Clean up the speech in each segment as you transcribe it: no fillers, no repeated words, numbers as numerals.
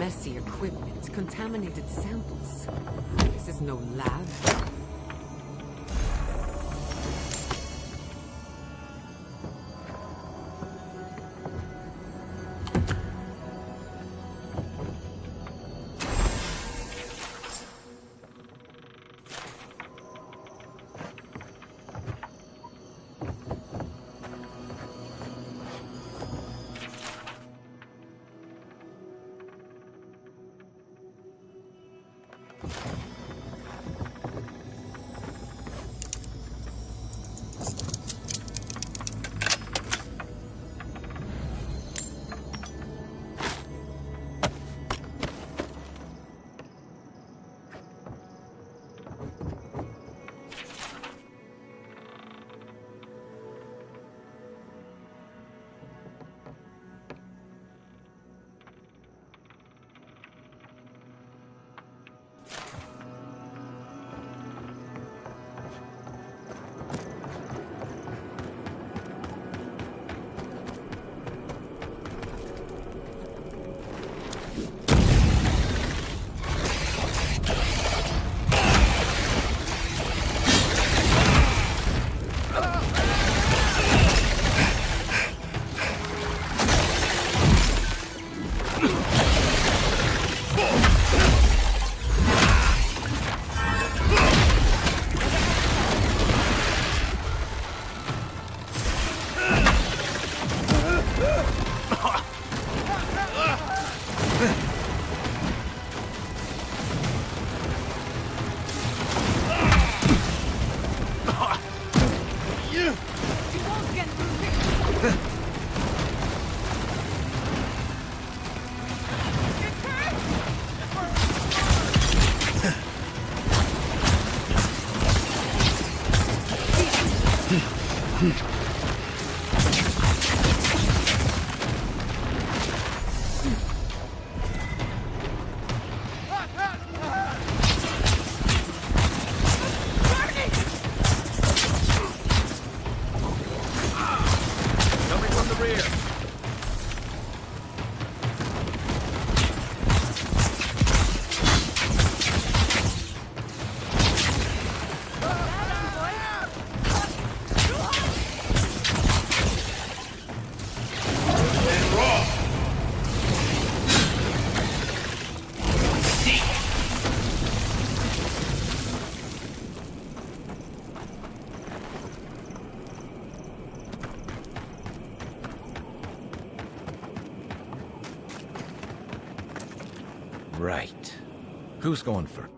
Messy equipment, contaminated samples. This is no lab. Right. Who's going first?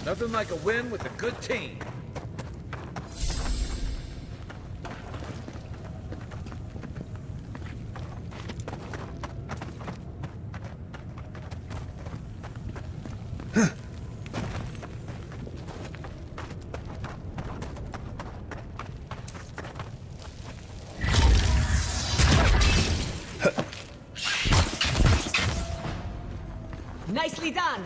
Nothing like a win with a good team. Nicely done.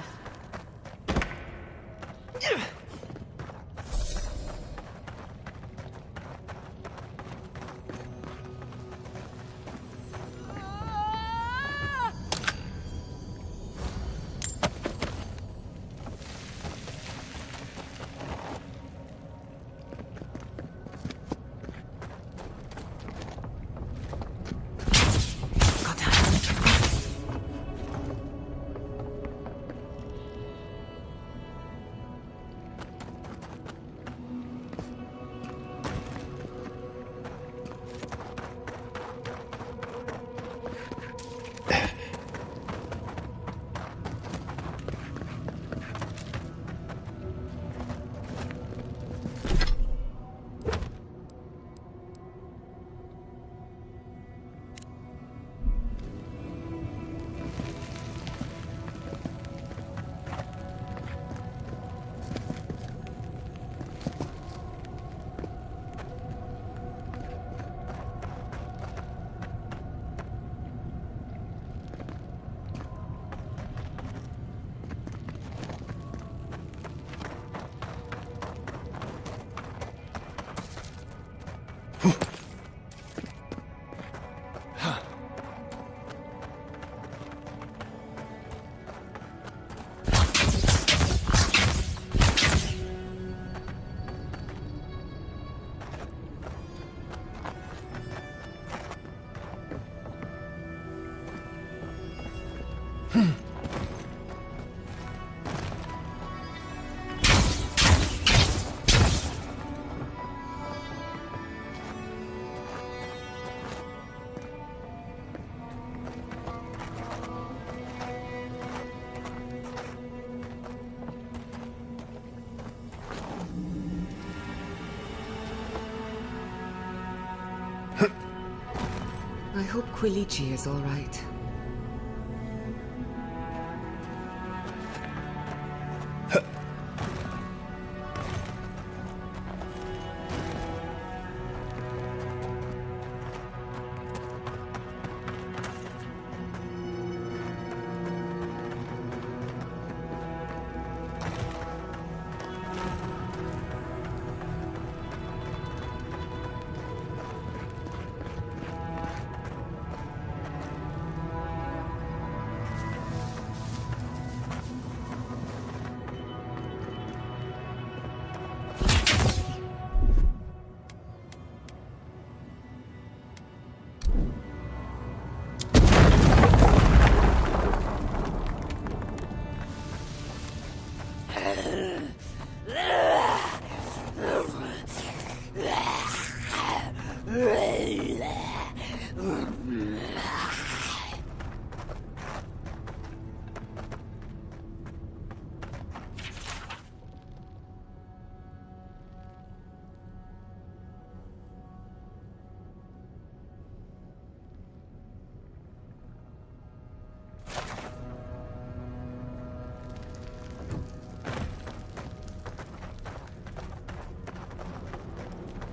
I hope Quilici is all right.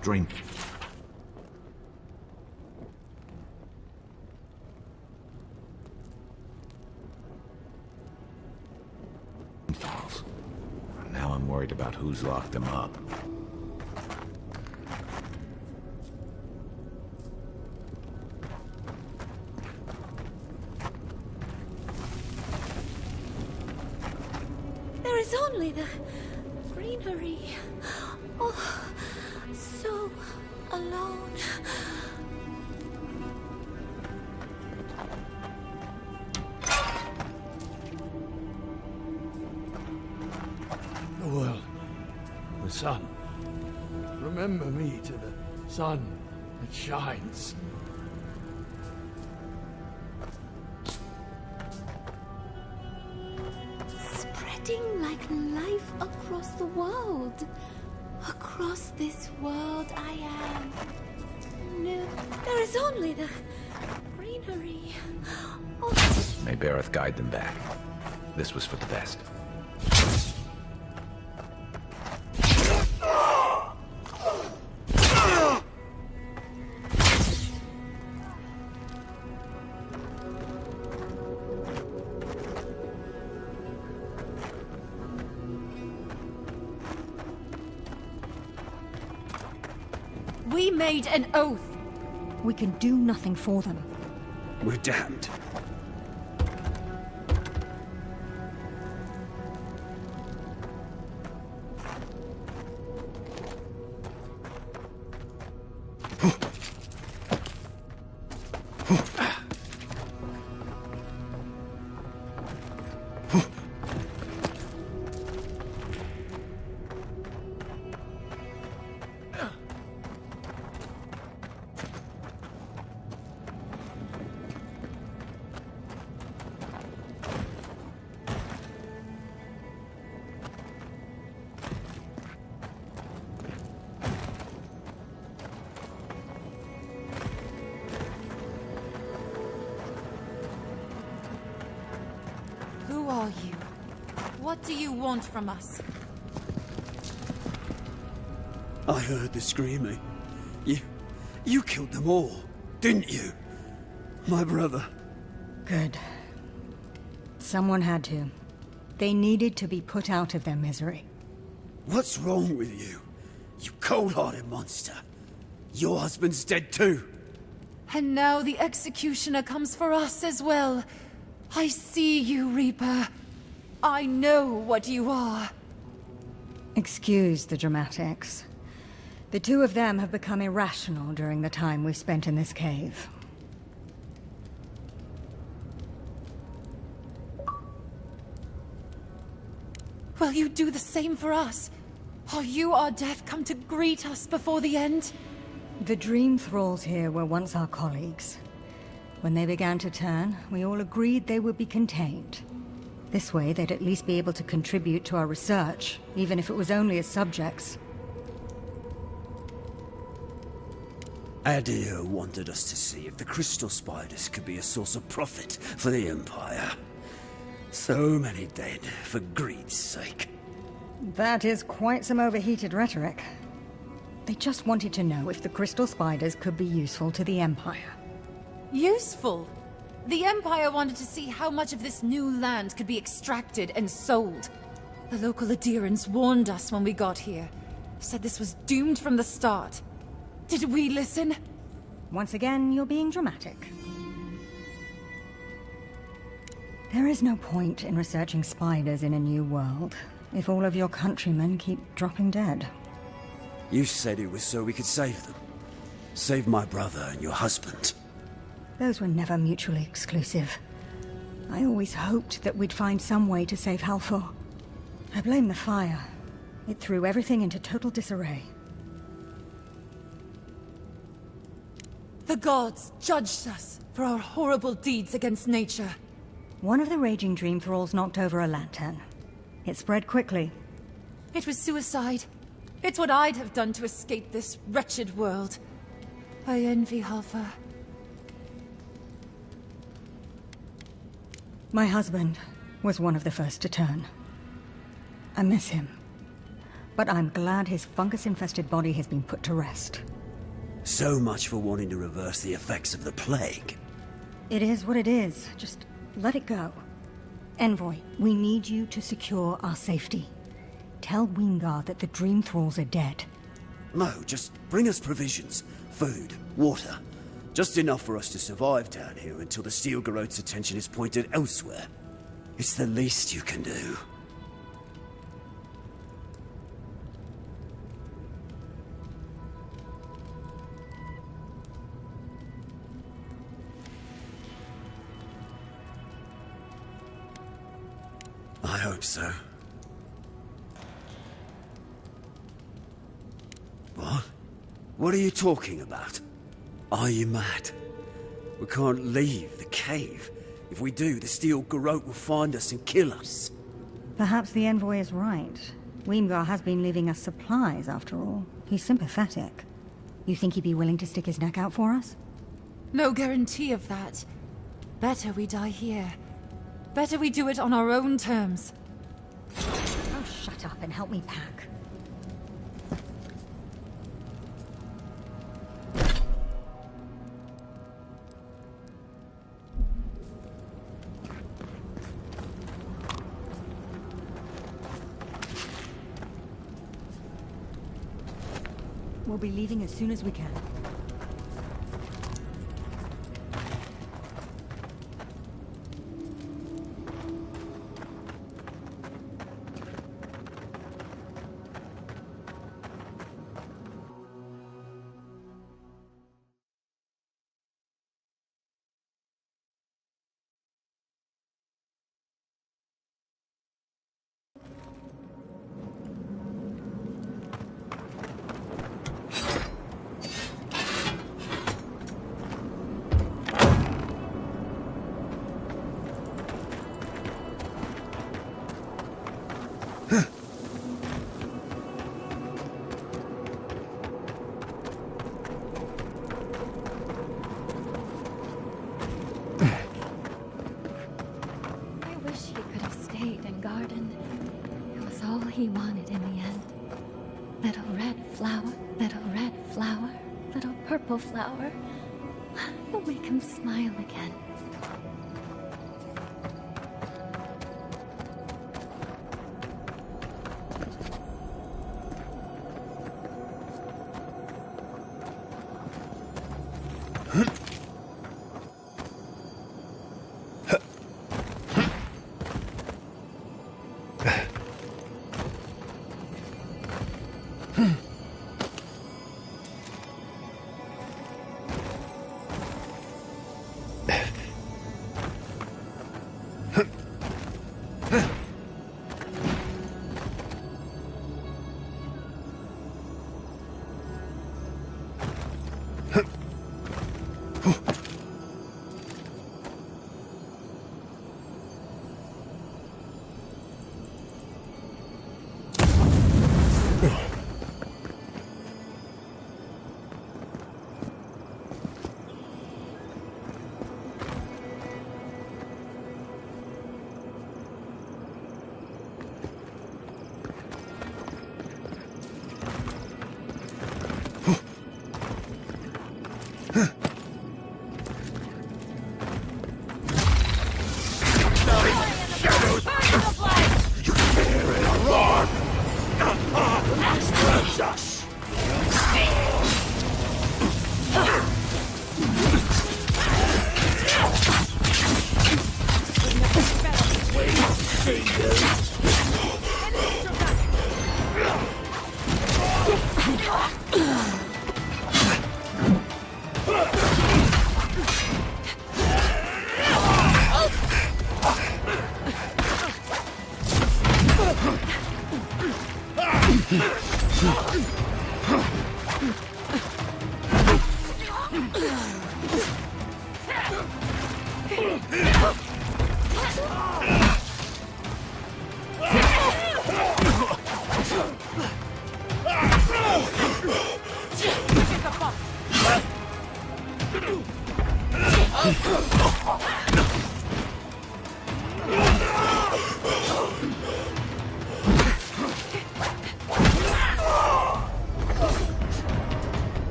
Drink. Files. Now I'm worried about who's locked them up. There is only the greenery. Oh, so alone. The world. The sun. Remember me to the sun that shines. Spreading like life across the world. Across this world I am. No, there is only the greenery. Oh. May Bareth guide them back. This was for the best. We made an oath. We can do nothing for them. We're damned. Who are you? What do you want from us? I heard the screaming. You killed them all, didn't you? My brother. Good. Someone had to. They needed to be put out of their misery. What's wrong with you? You cold-hearted monster. Your husband's dead too. And now the executioner comes for us as well. I see you, Reaper. I know what you are. Excuse the dramatics. The two of them have become irrational during the time we spent in this cave. Will you do the same for us? Are you our death come to greet us before the end? The dream thralls here were once our colleagues. When they began to turn, we all agreed they would be contained. This way, they'd at least be able to contribute to our research, even if it was only as subjects. Adir wanted us to see if the crystal spiders could be a source of profit for the Empire. So many dead for greed's sake. That is quite some overheated rhetoric. They just wanted to know if the crystal spiders could be useful to the Empire. Useful? The Empire wanted to see how much of this new land could be extracted and sold. The local Adirans warned us when we got here. Said this was doomed from the start. Did we listen? Once again, you're being dramatic. There is no point in researching spiders in a new world if all of your countrymen keep dropping dead. You said it was so we could save them. Save my brother and your husband. Those were never mutually exclusive. I always hoped that we'd find some way to save Halfor. I blame the fire. It threw everything into total disarray. The gods judged us for our horrible deeds against nature. One of the raging dream thralls knocked over a lantern. It spread quickly. It was suicide. It's what I'd have done to escape this wretched world. I envy Halfor. My husband was one of the first to turn. I miss him. but I'm glad his fungus-infested body has been put to rest. So much for wanting to reverse the effects of the plague. It is what it is. Just let it go. Envoy, we need you to secure our safety. Tell Wingard that the Dream Thralls are dead. No, just bring us provisions, food, water. Just enough for us to survive down here until the Steel Garrote's attention is pointed elsewhere. It's the least you can do. I hope so. What? What are you talking about? Are you mad? We can't leave the cave. If we do, the Steel Garrote will find us and kill us. Perhaps the Envoy is right. Weemgar has been leaving us supplies, after all. He's sympathetic. You think he'd be willing to stick his neck out for us? No guarantee of that. Better we die here. Better we do it on our own terms. Oh, shut up and help me pack. We'll be leaving as soon as we can. He wanted in the end. Little red flower, little purple flower. You'll make him smile again.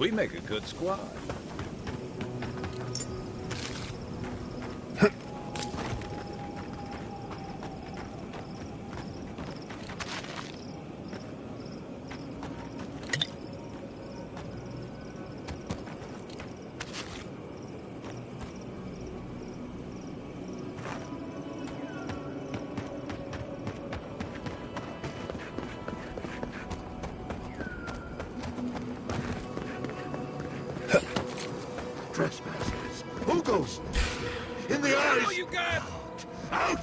We make a good squad. Trespassers. Who goes? In the eyes! Oh, you got! Out!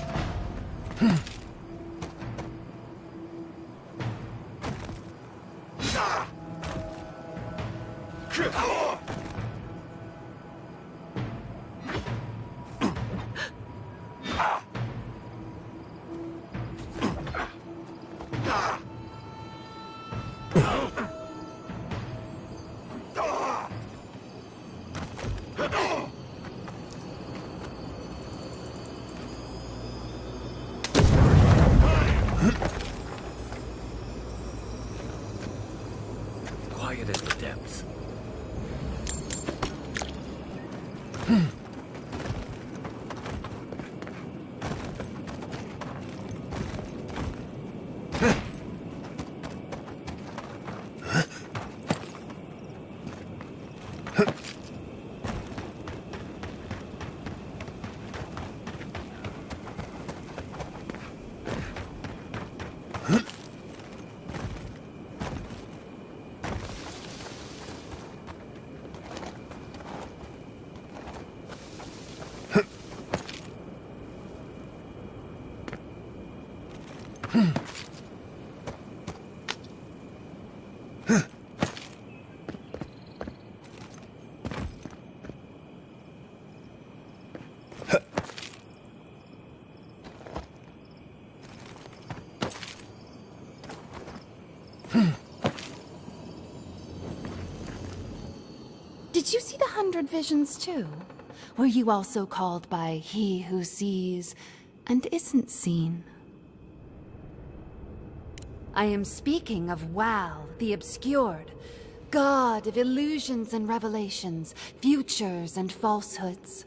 Quiet as the depths. Did you see the 100 visions too? Were you also called by he who sees and isn't seen? I am speaking of Wal, the obscured, god of illusions and revelations, futures and falsehoods.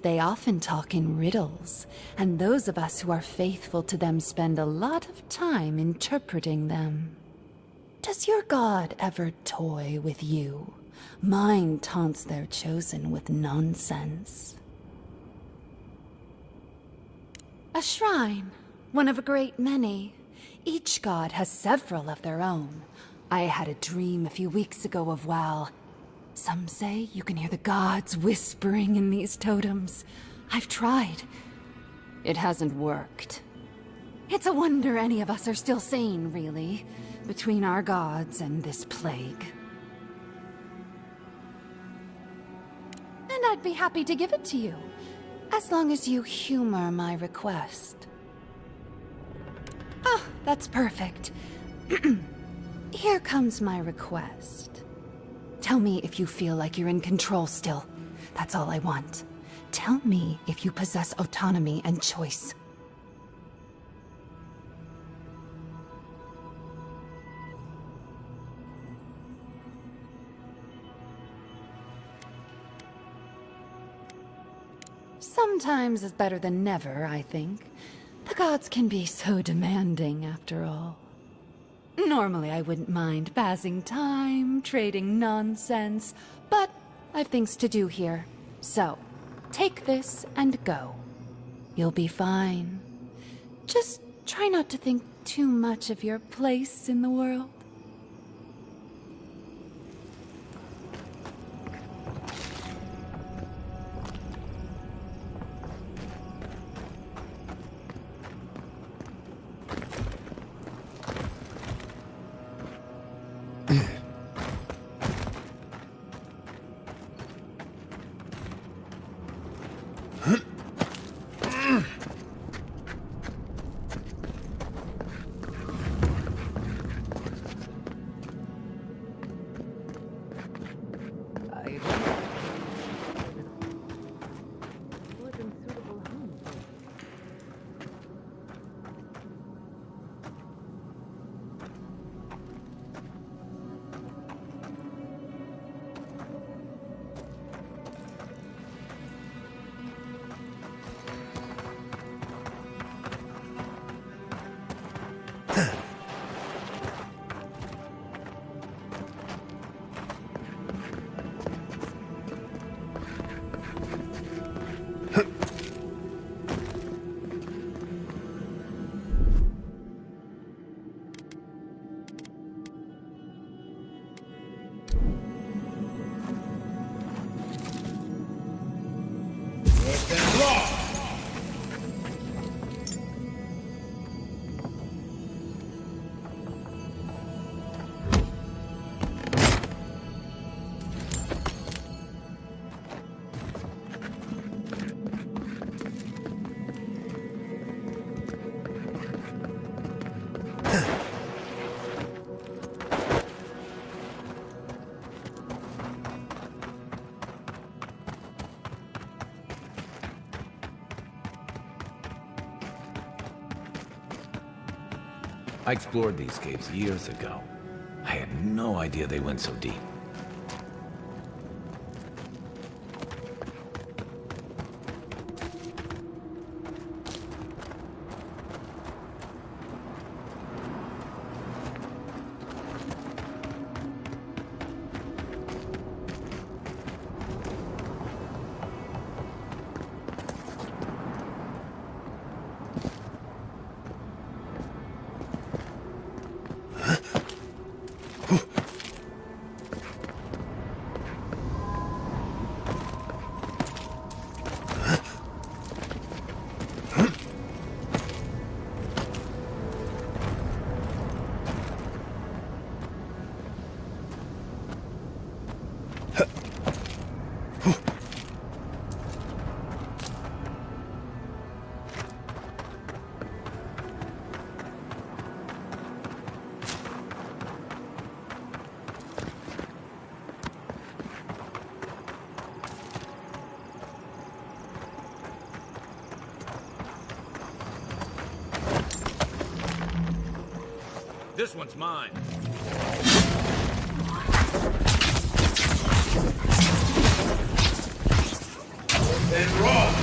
They often talk in riddles, and those of us who are faithful to them spend a lot of time interpreting them. Does your god ever toy with you? Mine taunts their chosen with nonsense. A shrine, one of a great many. Each god has several of their own. I had a dream a few weeks ago of Wal. Some say you can hear the gods whispering in these totems. I've tried. It hasn't worked. It's a wonder any of us are still sane, really, between our gods and this plague. And I'd be happy to give it to you, as long as you humor my request. Oh, that's perfect. Here comes my request. Tell me if you feel like you're in control still. That's all I want. Tell me if you possess autonomy and choice. Sometimes is better than never, I think. The gods can be so demanding, after all. Normally I wouldn't mind passing time, trading nonsense, but I've things to do here. So, take this and go. You'll be fine. Just try not to think too much of your place in the world. I explored these caves years ago. I had no idea they went so deep. This one's mine. Then run!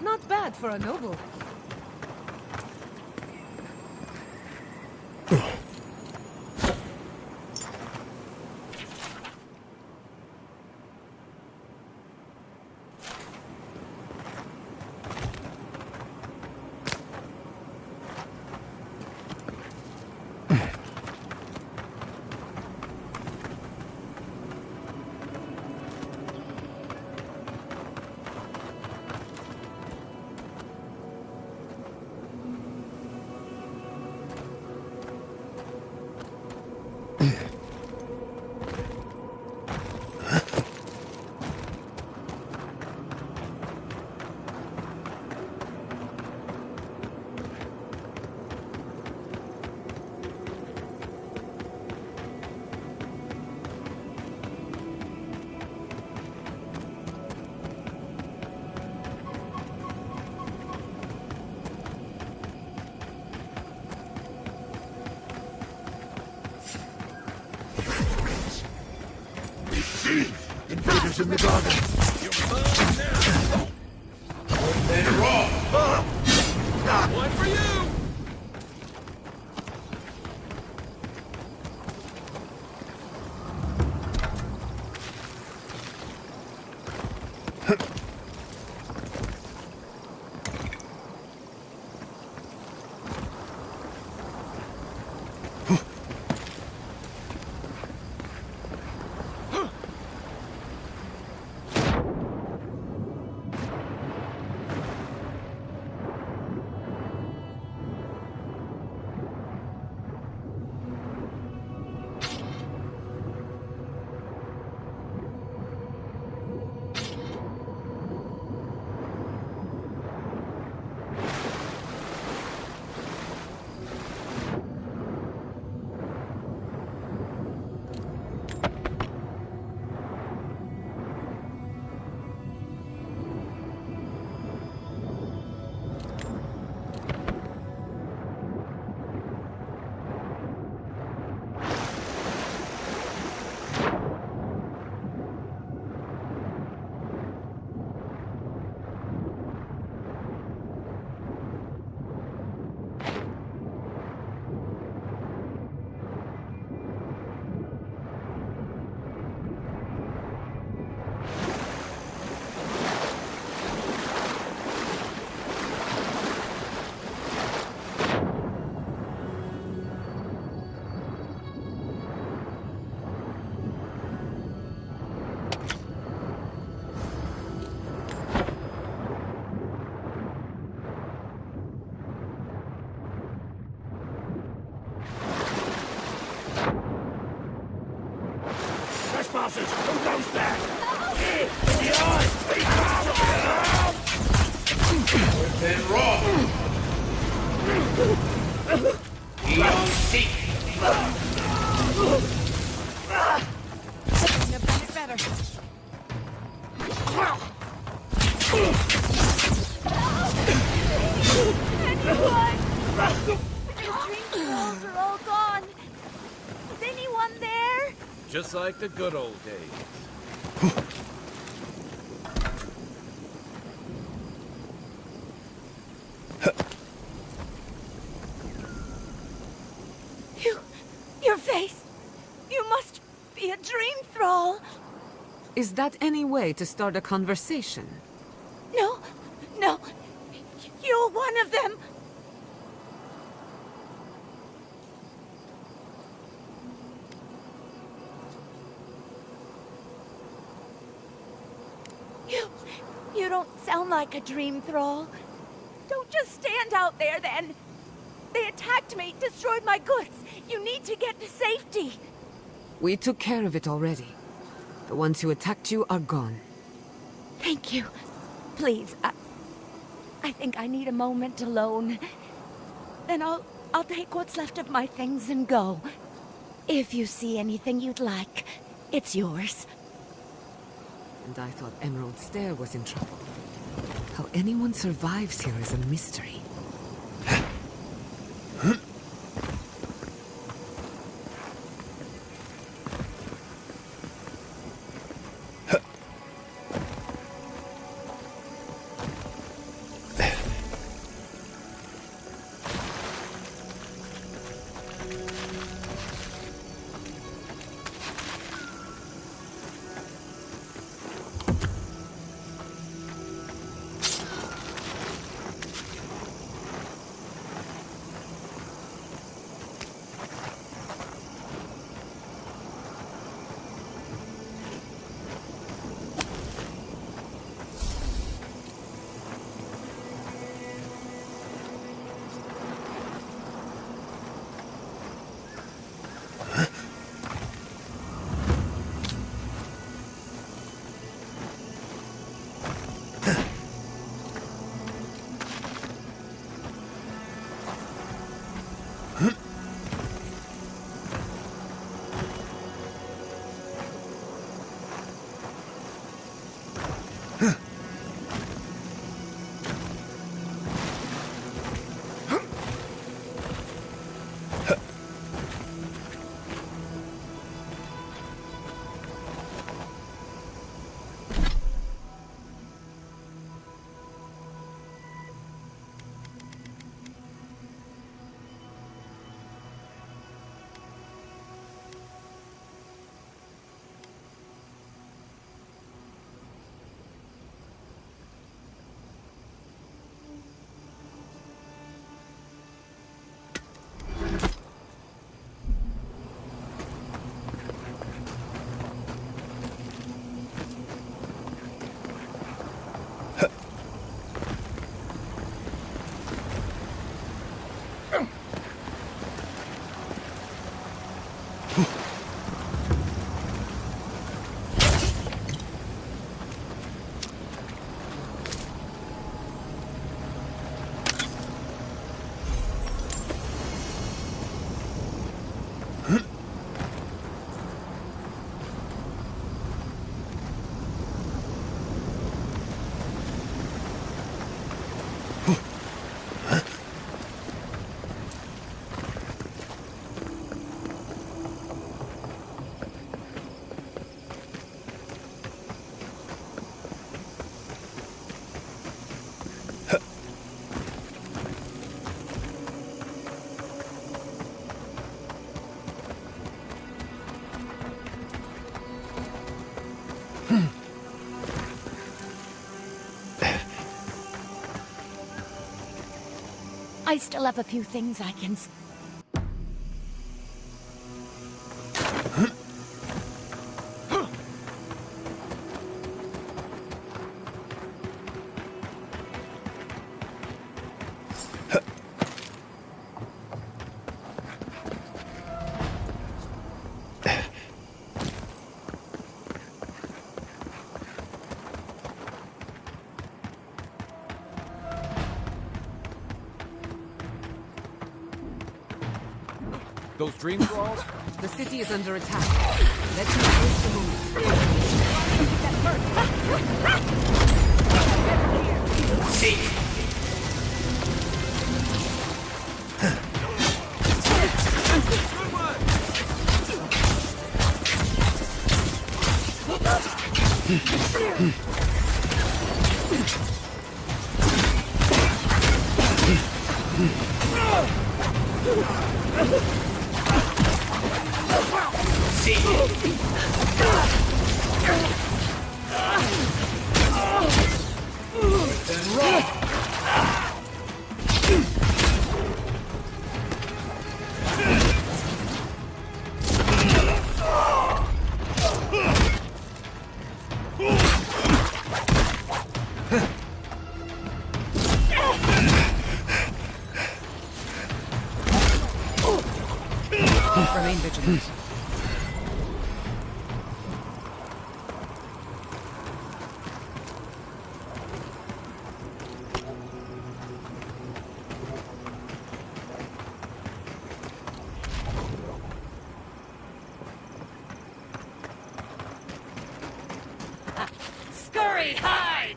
Not bad for a noble. Invaders in the garden! Then run! One for you! sausage! Who goes there? Here, in the eye! Then raw! Eon seek! Better. Anyone? The dream girls are all gone. Is anyone there? Just like the good old days. Your face. You must be a dream thrall. Is that any way to start a conversation? No. You're one of them. You don't sound like a dream thrall. Don't just stand out there then. They attacked me, destroyed my goods. You need to get to safety. We took care of it already. The ones who attacked you are gone. Thank you. Please, I think I need a moment alone. Then I'll take what's left of my things and go. If you see anything you'd like, it's yours. And I thought Emerald Stair was in trouble. How anyone survives here is a mystery. I still have a few things I can... Those dream thralls? The city is under attack. Let's embrace the moment. See. Remain vigilant. Scurry, hide!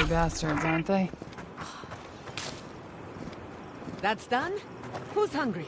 Bastards, aren't they? That's done? Who's hungry?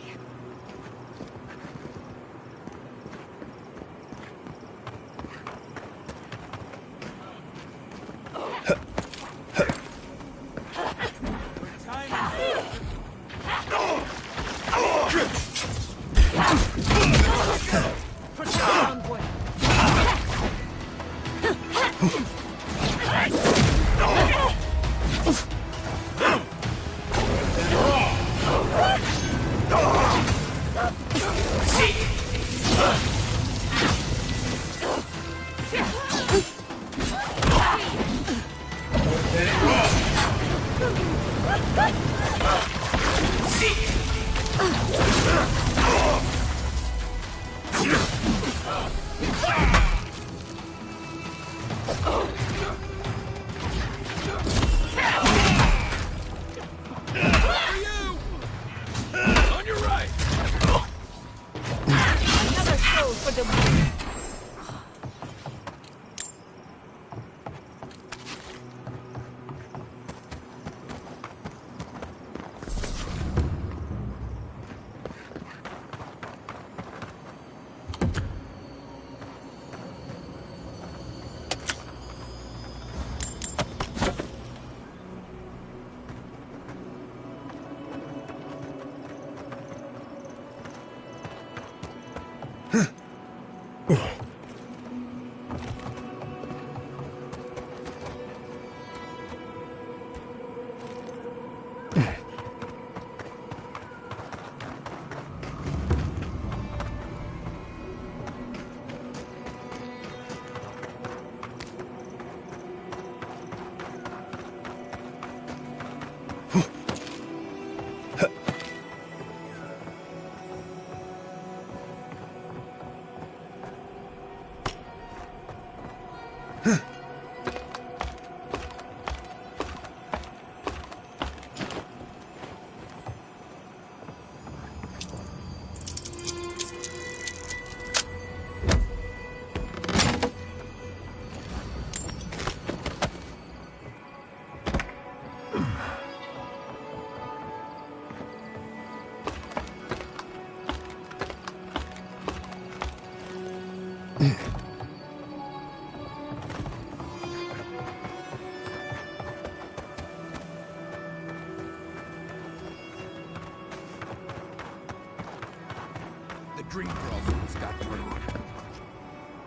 The dream process got through.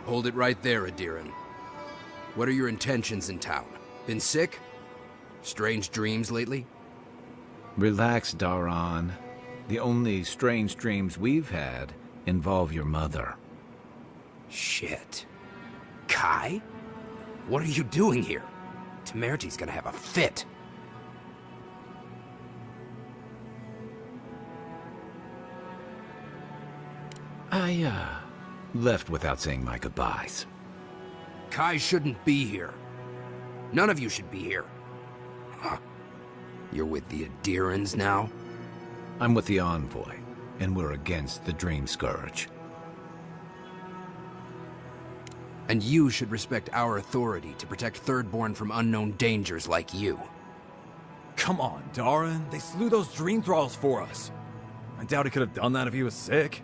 Hold it right there, Adiran. What are your intentions in town? Been sick? Strange dreams lately? Relax, Daran. The only strange dreams we've had involve your mother. Shit. Kai? What are you doing here? Temerty's gonna have a fit. I, left without saying my goodbyes. Kai shouldn't be here. None of you should be here. Huh. You're with the Adirans now? I'm with the Envoy, and we're against the Dream Scourge. And you should respect our authority to protect Thirdborn from unknown dangers like you. Come on, Daran. They slew those dream thralls for us. I doubt he could have done that if he was sick.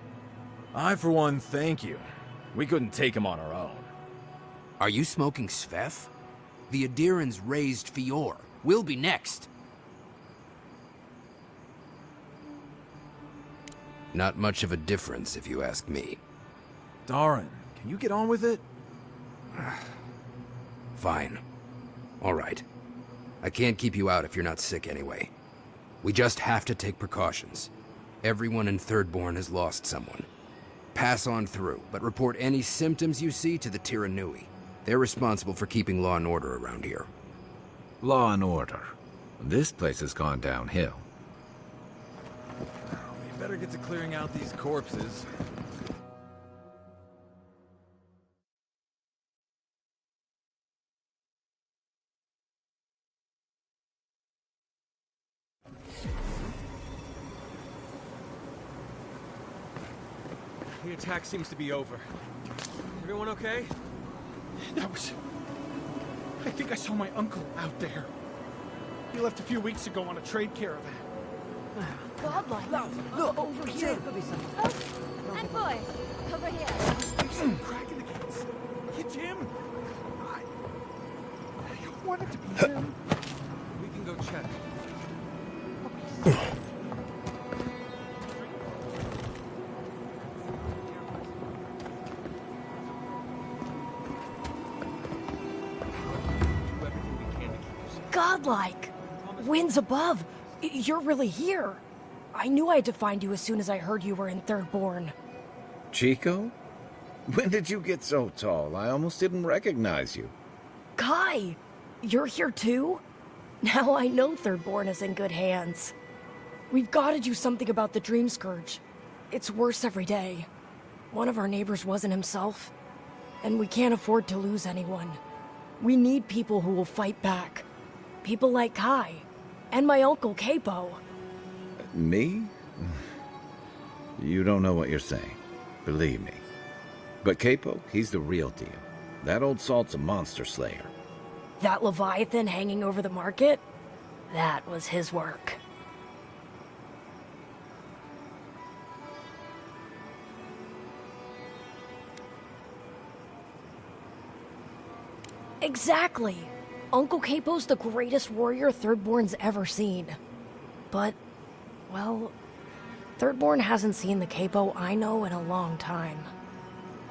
I, for one, thank you. We couldn't take him on our own. Are you smoking Svef? The Adirans raised Fior. We'll be next. Not much of a difference, if you ask me. Daran, can you get on with it? Fine. All right. I can't keep you out if you're not sick anyway. We just have to take precautions. Everyone in Thirdborn has lost someone. Pass on through, but report any symptoms you see to the Tiranui. They're responsible for keeping law and order around here. Law and order. This place has gone downhill. We better get to clearing out these corpses. The attack seems to be over. Everyone okay? That was... I think I saw my uncle out there. He left a few weeks ago on a trade caravan. Godlike. Look, over here. Oh, and boy, over here. There's some crack in the gates. It's him. I want it to be him. We can go check. Godlike! Winds above! You're really here! I knew I had to find you as soon as I heard you were in Thirdborn. Chico? When did you get so tall? I almost didn't recognize you. Kai! You're here too? Now I know Thirdborn is in good hands. We've got to do something about the Dream Scourge. It's worse every day. One of our neighbors wasn't himself, and we can't afford to lose anyone. We need people who will fight back. People like Kai, and my uncle Capo. Me? You don't know what you're saying. Believe me. But Capo, he's the real deal. That old salt's a monster slayer. That Leviathan hanging over the market? That was his work. Exactly! Uncle Capo's the greatest warrior Thirdborn's ever seen. But, well, Thirdborn hasn't seen the Capo I know in a long time.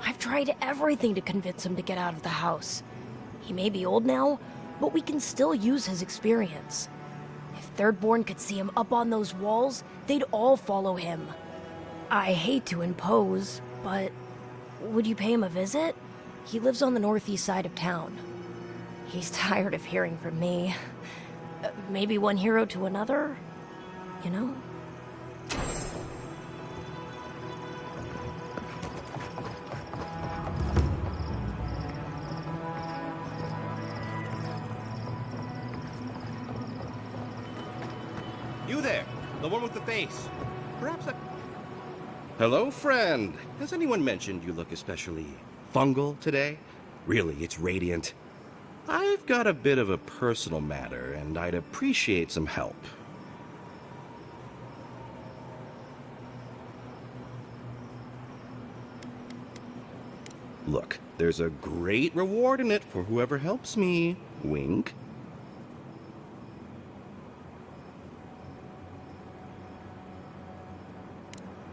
I've tried everything to convince him to get out of the house. He may be old now, but we can still use his experience. If Thirdborn could see him up on those walls, they'd all follow him. I hate to impose, but would you pay him a visit? He lives on the northeast side of town. He's tired of hearing from me. Maybe one hero to another, you know? You there, the one with the face. Perhaps I... Hello, friend. Has anyone mentioned you look especially fungal today? Really, it's radiant. I've got a bit of a personal matter, and I'd appreciate some help. Look, there's a great reward in it for whoever helps me. Wink.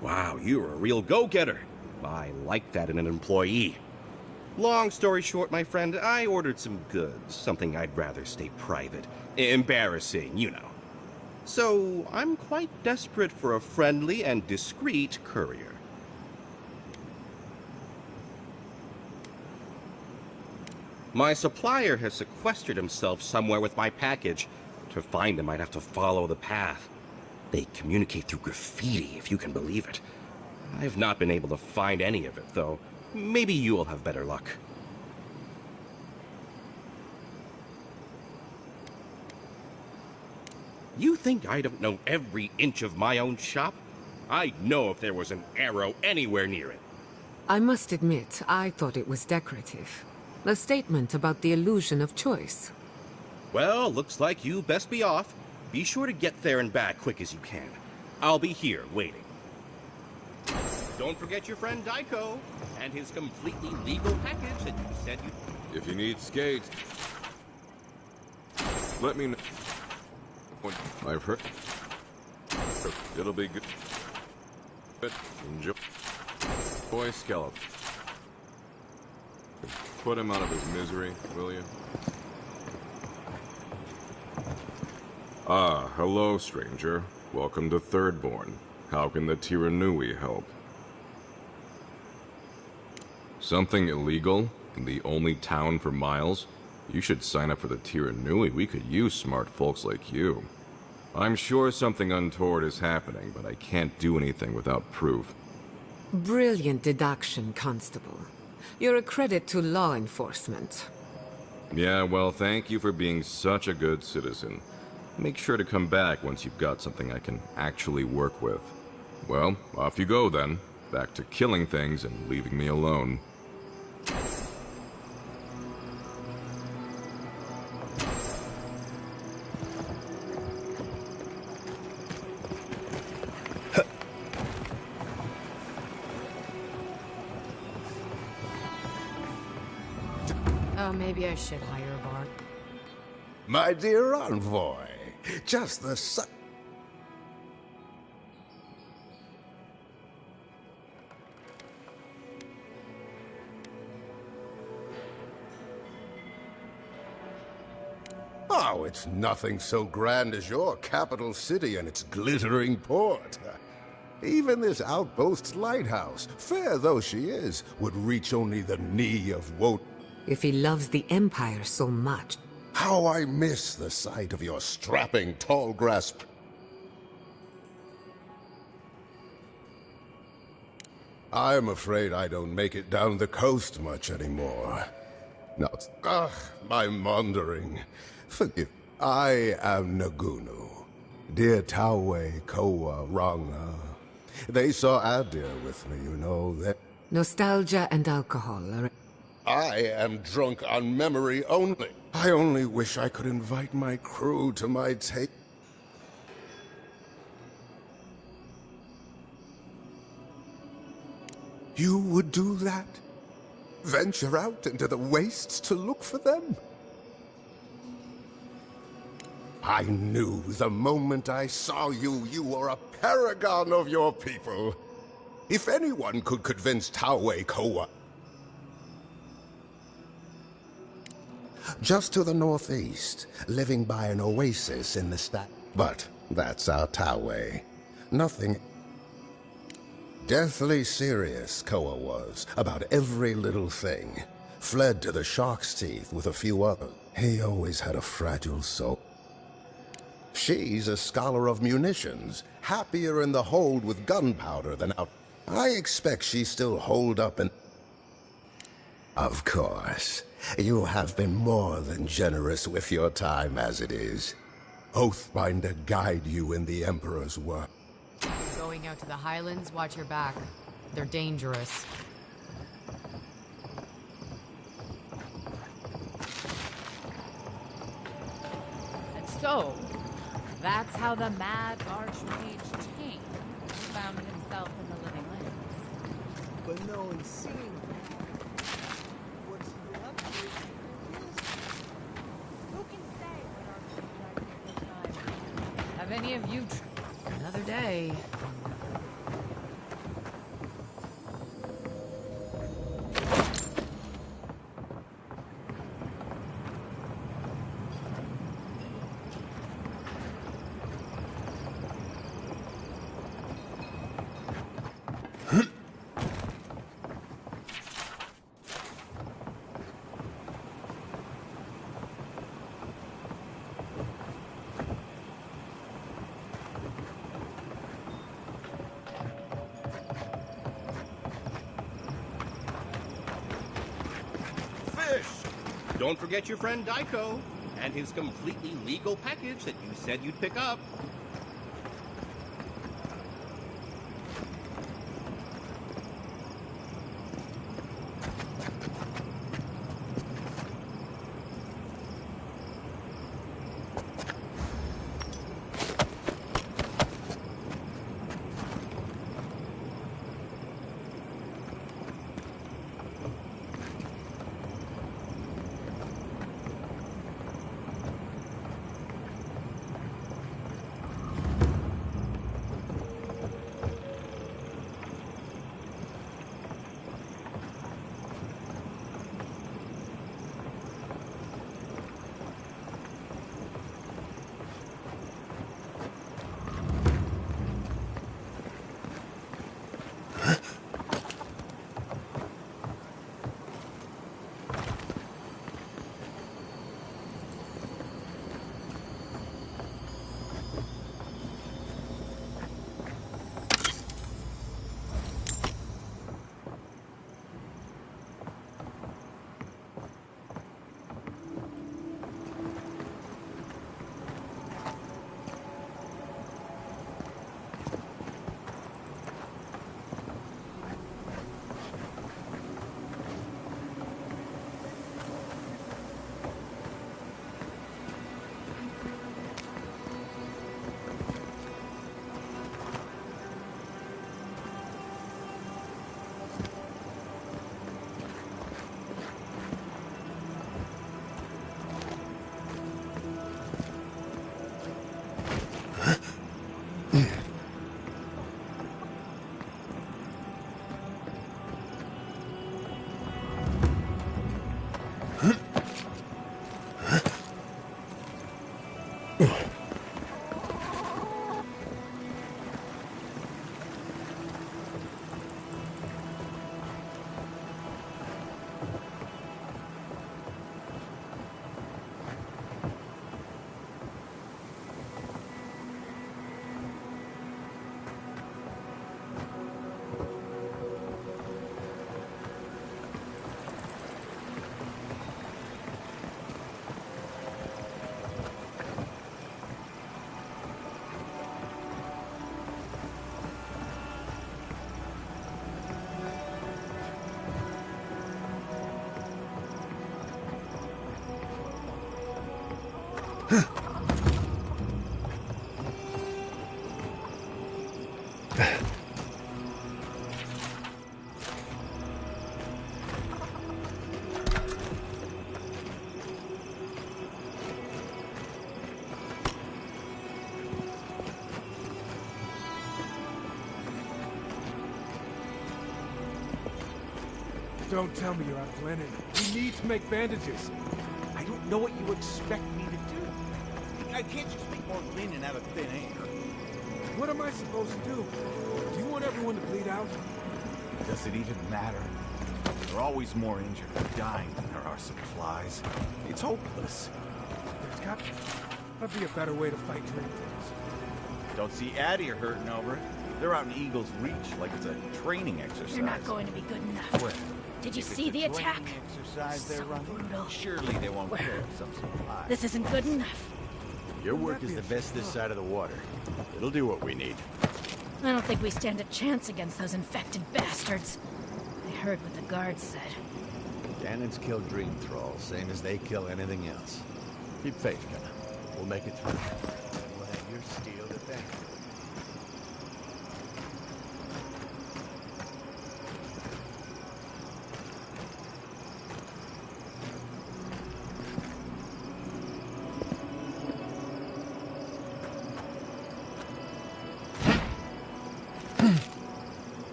Wow, you're a real go-getter. I like that in an employee. Long story short, my friend, I ordered some goods, something I'd rather stay private. Embarrassing, you know. So, I'm quite desperate for a friendly and discreet courier. My supplier has sequestered himself somewhere with my package. To find him, I'd have to follow the path. They communicate through graffiti, if you can believe it. I've not been able to find any of it, though. Maybe you'll have better luck. You think I don't know every inch of my own shop? I'd know if there was an arrow anywhere near it. I must admit, I thought it was decorative. A statement about the illusion of choice. Well, looks like you best be off. Be sure to get there and back quick as you can. I'll be here waiting. Don't forget your friend Daiko and his completely legal package that you said you... If you need skates, let me know. I've heard. It'll be good. Enjoy. Boy Skeleton. Put him out of his misery, will you? Ah, hello, stranger. Welcome to Thirdborn. How can the Tiranui help? Something illegal in the only town for miles? You should sign up for the Tiranui. We could use smart folks like you. I'm sure something untoward is happening, but I can't do anything without proof. Brilliant deduction, Constable. You're a credit to law enforcement. Yeah, well, thank you for being such a good citizen. Make sure to come back once you've got something I can actually work with. Well, off you go then. Back to killing things and leaving me alone. Oh, maybe I should hire a bar. My dear envoy, just the Oh, it's nothing so grand as your capital city and its glittering port. Even this outpost's lighthouse, fair though she is, would reach only the knee of Woe. If he loves the Empire so much. How I miss the sight of your strapping tall grasp. I'm afraid I don't make it down the coast much anymore. No, I'm wandering. Forgive. I am Nagunu. Dear Tawe, Koa, Ranga. They saw Adir with me, you know that. Nostalgia and alcohol are... I am drunk on memory only. I only wish I could invite my crew to my take. You would do that? Venture out into the wastes to look for them? I knew the moment I saw you, you were a paragon of your people. If anyone could convince Tawe Koa. Just to the northeast, living by an oasis in the But that's our Tawe. Nothing. Deathly serious, Koa was, about every little thing. Fled to the shark's teeth with a few others. He always had a fragile soul. She's a scholar of munitions, happier in the hold with gunpowder than out. I expect she's still holed up in... Of course. You have been more than generous with your time as it is. Oathbinder guide you in the Emperor's work. Going out to the Highlands, watch your back. They're dangerous. So, that's how the mad archmage Tane found himself in the living lands. But no one's seen him. What's he up to? Who can say what our time? Have any of you another day? Don't forget your friend Daiko and his completely legal package that you said you'd pick up. Don't tell me you're out of linen. We need to make bandages. I don't know what you expect me to do. I can't just make more linen out of thin air. What am I supposed to do? Do you want everyone to bleed out? Does it even matter? There are always more injured or dying than there are supplies. It's hopeless. There's got to be a better way to fight dream things. Don't see Addie or hurting over it. They're out in Eagle's Reach like it's a training exercise. You're not going to be good enough. Where? Did you If see it's a the attack? training exercise they're So running? brutal. Surely they won't Where? kill some supplies. This isn't good enough. Your work is the best this side of the water. It'll do what we need. I don't think we stand a chance against those infected bastards. I heard what the guards said. Cannons kill dream thralls, same as they kill anything else. Keep faith, Kenna. We'll make it through. And we'll have your steel to thank.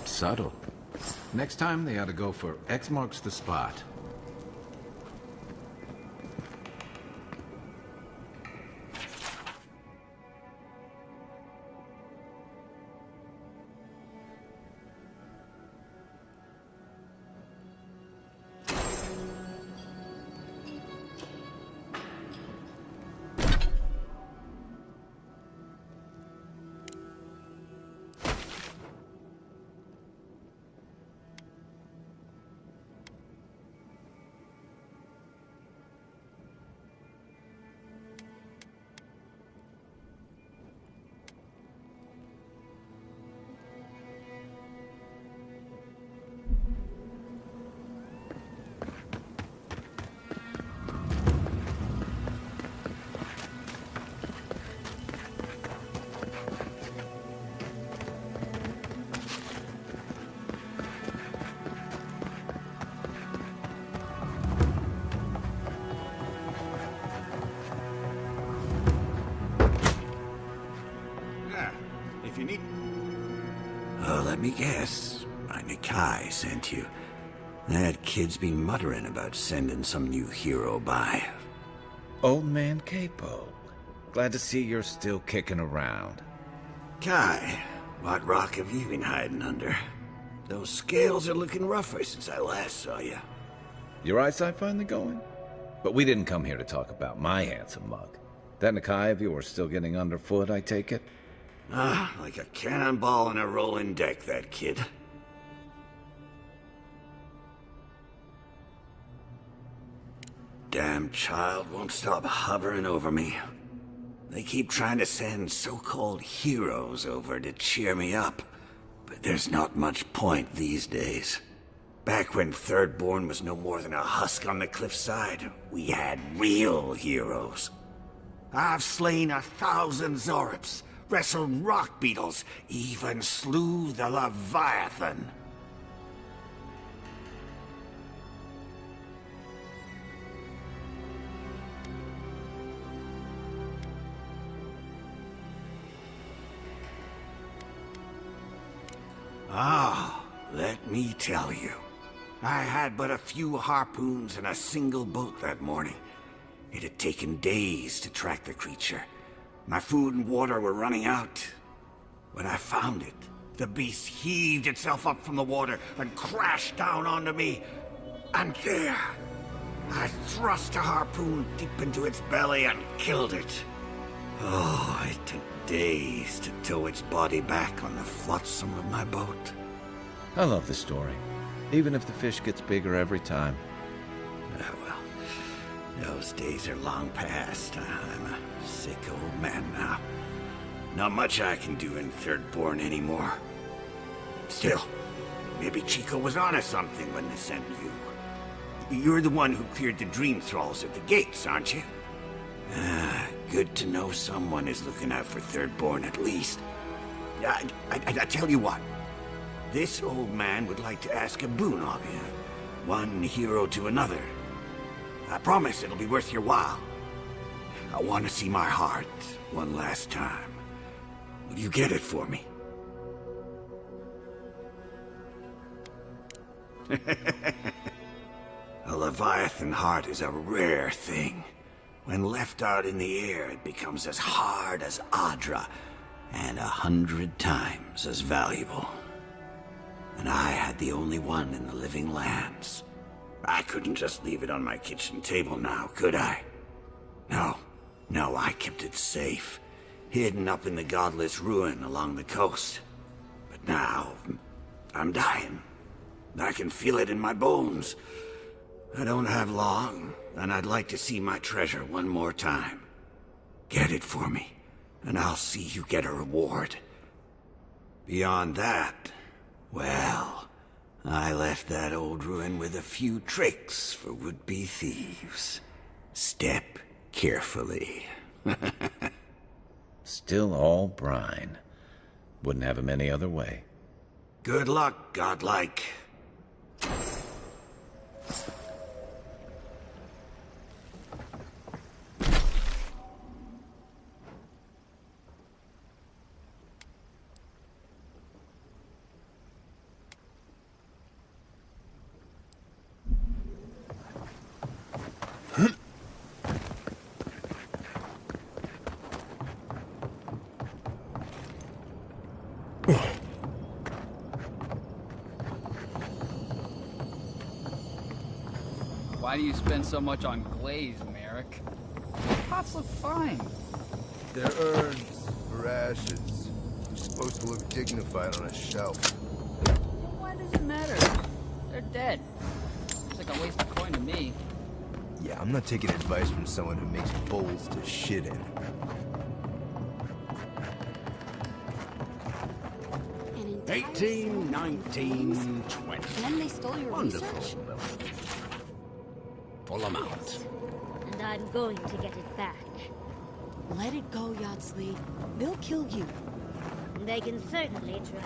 Subtle. Next time they ought to go for X marks the spot. If you need... Oh, let me guess. My Nikai sent you. That kid's been muttering about sending some new hero by. Old man Capo. Glad to see you're still kicking around. Kai, what rock have you been hiding under? Those scales are looking rougher since I last saw you. Your eyesight finally going? But we didn't come here to talk about my handsome mug. That Nikai of yours still getting underfoot, I take it? Ah, like a cannonball on a rolling deck, that kid. Damn child won't stop hovering over me. They keep trying to send so-called heroes over to cheer me up, but there's not much point these days. Back when Thirdborn was no more than a husk on the cliffside, we had real heroes. I've slain 1,000 Zorops, wrestled rock beetles, even slew the Leviathan. Oh, let me tell you. I had but a few harpoons and a single boat that morning. It had taken days to track the creature. My food and water were running out. When I found it, the beast heaved itself up from the water and crashed down onto me. And there, I thrust a harpoon deep into its belly and killed it. Oh, it took days to tow its body back on the flotsam of my boat. I love the story, even if the fish gets bigger every time. Ah, well, those days are long past. I'm a sick old man now. Not much I can do in Thirdborn anymore. Still, maybe Chico was onto something when they sent you. You're the one who cleared the dream thralls at the gates, aren't you? Ah, good to know someone is looking out for Thirdborn at least. I tell you what. This old man would like to ask a boon of you. One hero to another. I promise it'll be worth your while. I want to see my heart one last time. Will you get it for me? A Leviathan heart is a rare thing. When left out in the air, it becomes as hard as Adra, and 100 times as valuable. And I had the only one in the living lands. I couldn't just leave it on my kitchen table now, could I? No, I kept it safe, hidden up in the godless ruin along the coast. But now, I'm dying. I can feel it in my bones. I don't have long, and I'd like to see my treasure one more time. Get it for me, and I'll see you get a reward. Beyond that, well, I left that old ruin with a few tricks for would-be thieves. Step carefully. Still all brine. Wouldn't have him any other way. Good luck, godlike. Why do you spend so much on glaze, Merrick? Pots look fine. They're herbs for ashes. They're supposed to look dignified on a shelf. Why does it matter? They're dead. It's like a waste of coin to me. Yeah, I'm not taking advice from someone who makes bowls to shit in. 18, 19, 20. Then they stole your Wonderful. research? Full amount. And I'm going to get it back. Let it go, Yardsley. They'll kill you. They can certainly try.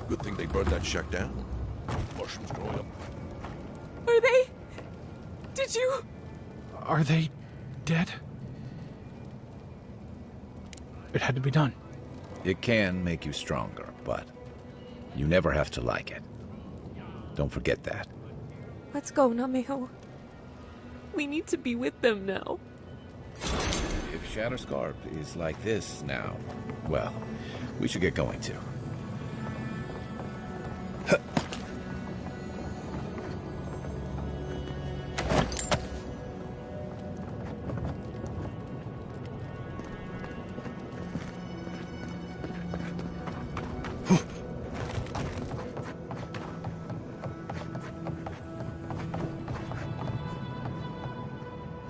Good thing they burned that shack down. Mushrooms growing up. Are they? Did you? Are they dead? It had to be done. It can make you stronger, but you never have to like it. Don't forget that. Let's go, Nameo. We need to be with them now. If Shatterscarp is like this now, well, we should get going too.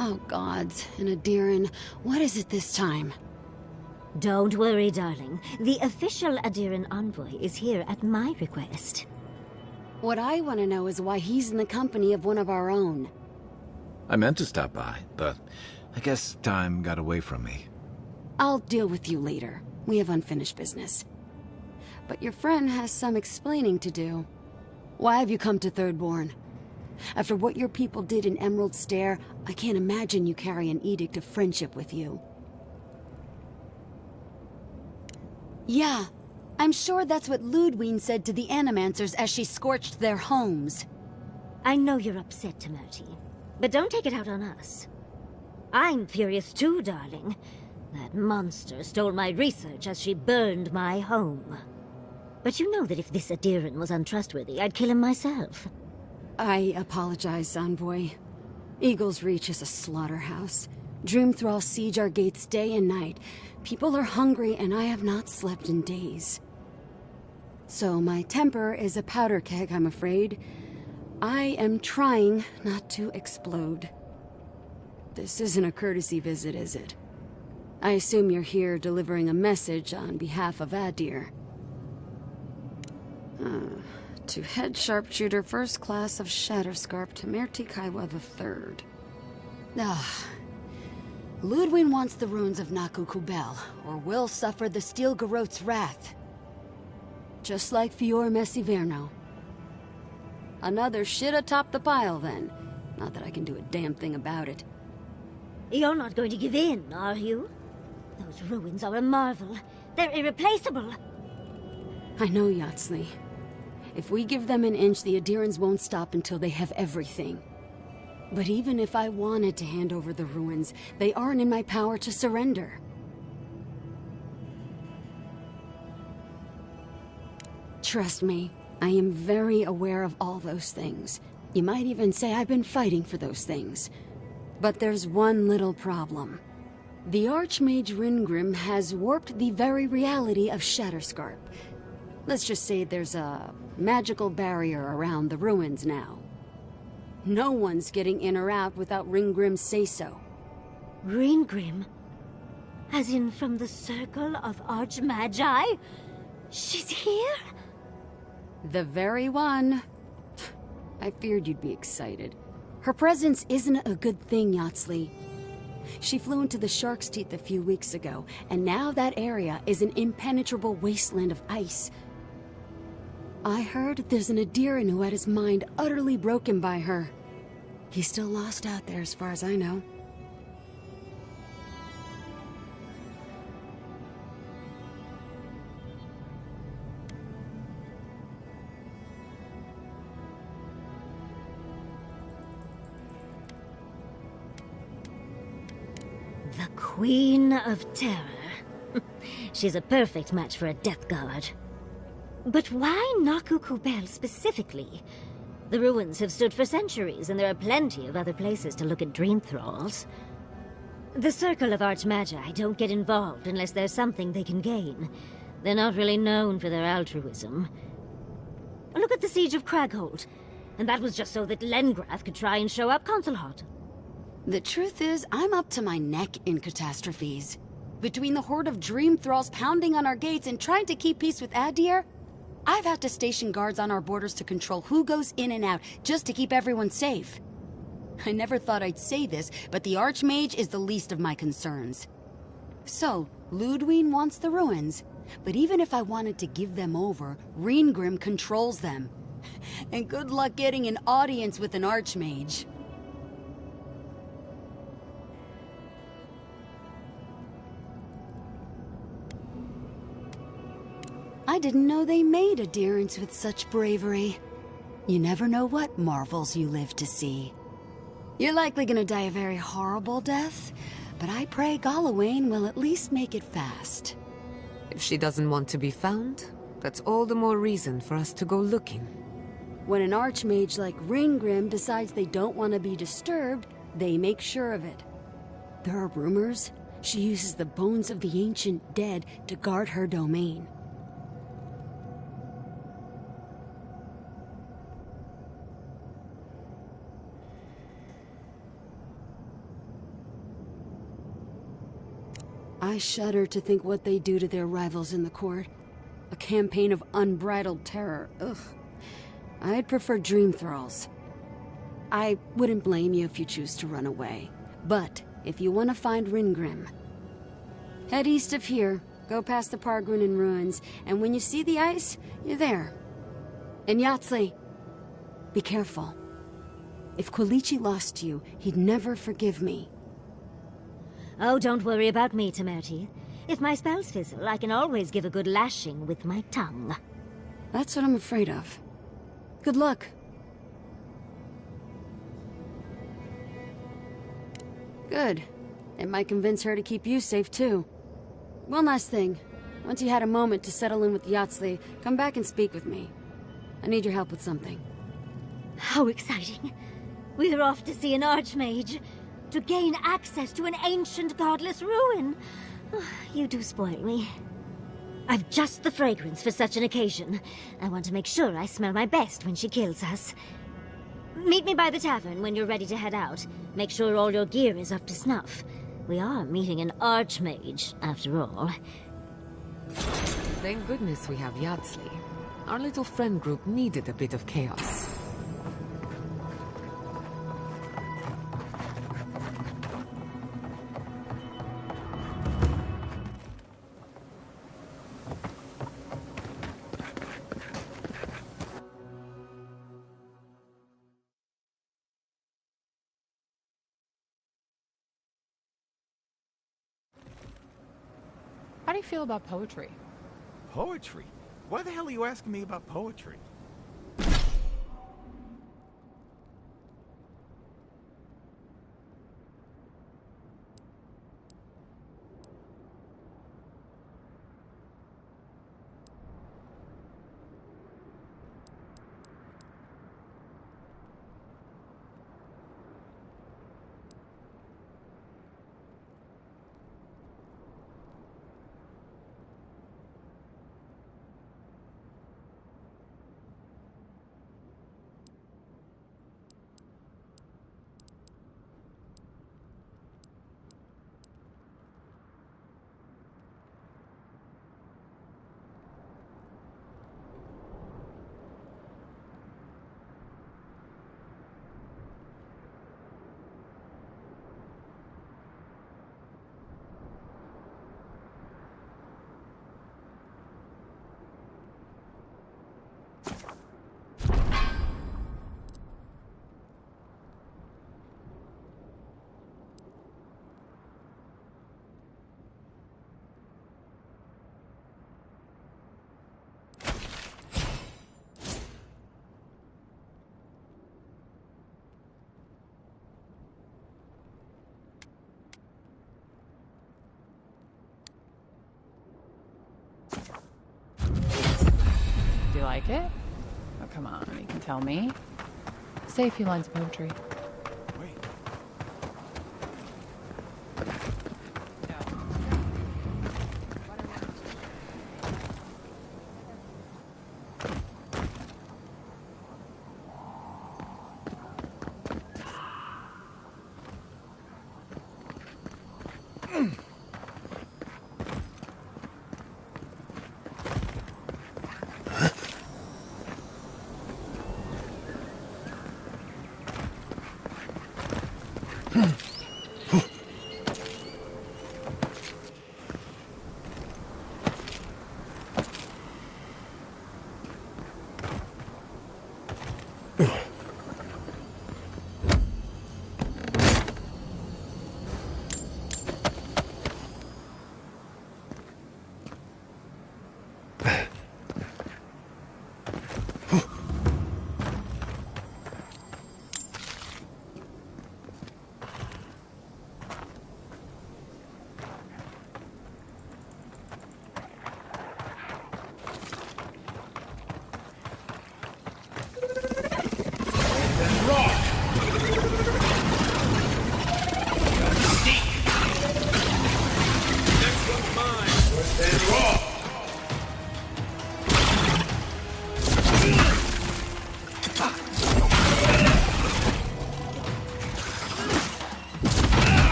Oh, gods. And Adiran, what is it this time? Don't worry, darling. The official Adiran envoy is here at my request. What I want to know is why he's in the company of one of our own. I meant to stop by, but I guess time got away from me. I'll deal with you later. We have unfinished business. But your friend has some explaining to do. Why have you come to Thirdborn? After what your people did in Emerald Stair, I can't imagine you carry an edict of friendship with you. Yeah, I'm sure that's what Ludwine said to the Animancers as she scorched their homes. I know you're upset, Timothy, but don't take it out on us. I'm furious too, darling. That monster stole my research as she burned my home. But you know that if this Adiran was untrustworthy, I'd kill him myself. I apologize, Envoy. Eagle's Reach is a slaughterhouse. Dreamthralls siege our gates day and night. People are hungry, and I have not slept in days. So my temper is a powder keg, I'm afraid. I am trying not to explode. This isn't a courtesy visit, is it? I assume you're here delivering a message on behalf of Adir. To head sharpshooter first class of Shatterscarp Temerty Kaiwa III. Ludwig wants the ruins of Naku Kubel, or will suffer the Steel Garot's wrath. Just like Fior Messiverno. Another shit atop the pile, then. Not that I can do a damn thing about it. You're not going to give in, are you? Those ruins are a marvel. They're irreplaceable. I know, Yatsley. If we give them an inch, the Adirans won't stop until they have everything. But even if I wanted to hand over the ruins, they aren't in my power to surrender. Trust me, I am very aware of all those things. You might even say I've been fighting for those things. But there's one little problem. The Archmage Ringrim has warped the very reality of Shatterscarp. Let's just say there's a magical barrier around the ruins now. No one's getting in or out without Ringgrim's say-so. Ringgrim? As in from the Circle of Archmagi? She's here? The very one. I feared you'd be excited. Her presence isn't a good thing, Yatsley. She flew into the Shark's Teeth a few weeks ago, and now that area is an impenetrable wasteland of ice. I heard there's an Adiran who had his mind utterly broken by her. He's still lost out there as far as I know. The Queen of Terror. She's a perfect match for a Death Guard. But why Naku Kubel specifically? The ruins have stood for centuries, and there are plenty of other places to look at dream thralls. The Circle of Archmagi don't get involved unless there's something they can gain. They're not really known for their altruism. Look at the Siege of Cragholt. And that was just so that Lengrath could try and show up Consulhot. The truth is, I'm up to my neck in catastrophes. Between the horde of dream thralls pounding on our gates and trying to keep peace with Adir, I've had to station guards on our borders to control who goes in and out, just to keep everyone safe. I never thought I'd say this, but the Archmage is the least of my concerns. So, Ludwig wants the ruins, but even if I wanted to give them over, Ringgrim controls them. And good luck getting an audience with an Archmage. I didn't know they made Adirans with such bravery. You never know what marvels you live to see. You're likely gonna die a very horrible death, but I pray Galawain will at least make it fast. If she doesn't want to be found, that's all the more reason for us to go looking. When an Archmage like Ringgrim decides they don't want to be disturbed, they make sure of it. There are rumors she uses the bones of the ancient dead to guard her domain. I shudder to think what they do to their rivals in the court. A campaign of unbridled terror. Ugh. I'd prefer dream thralls. I wouldn't blame you if you choose to run away. But if you want to find Ringgrim, head east of here, go past the Pargrunin ruins, and when you see the ice, you're there. And Yatsley, be careful. If Quilichi lost you, he'd never forgive me. Oh, don't worry about me, Temerty. If my spells fizzle, I can always give a good lashing with my tongue. That's what I'm afraid of. Good luck. Good. It might convince her to keep you safe, too. One last thing. Once you had a moment to settle in with Yatsley, come back and speak with me. I need your help with something. How exciting. We're off to see an Archmage. To gain access to an ancient godless ruin. You do spoil me. I've just the fragrance for such an occasion. I want to make sure I smell my best when she kills us. Meet me by the tavern when you're ready to head out. Make sure all your gear is up to snuff. We are meeting an archmage, after all. Thank goodness we have Yardsley. Our little friend group needed a bit of chaos. How do you feel about poetry? Poetry? Why the hell are you asking me about poetry? Do you like it? Oh, come on, you can tell me. Say a few lines of poetry.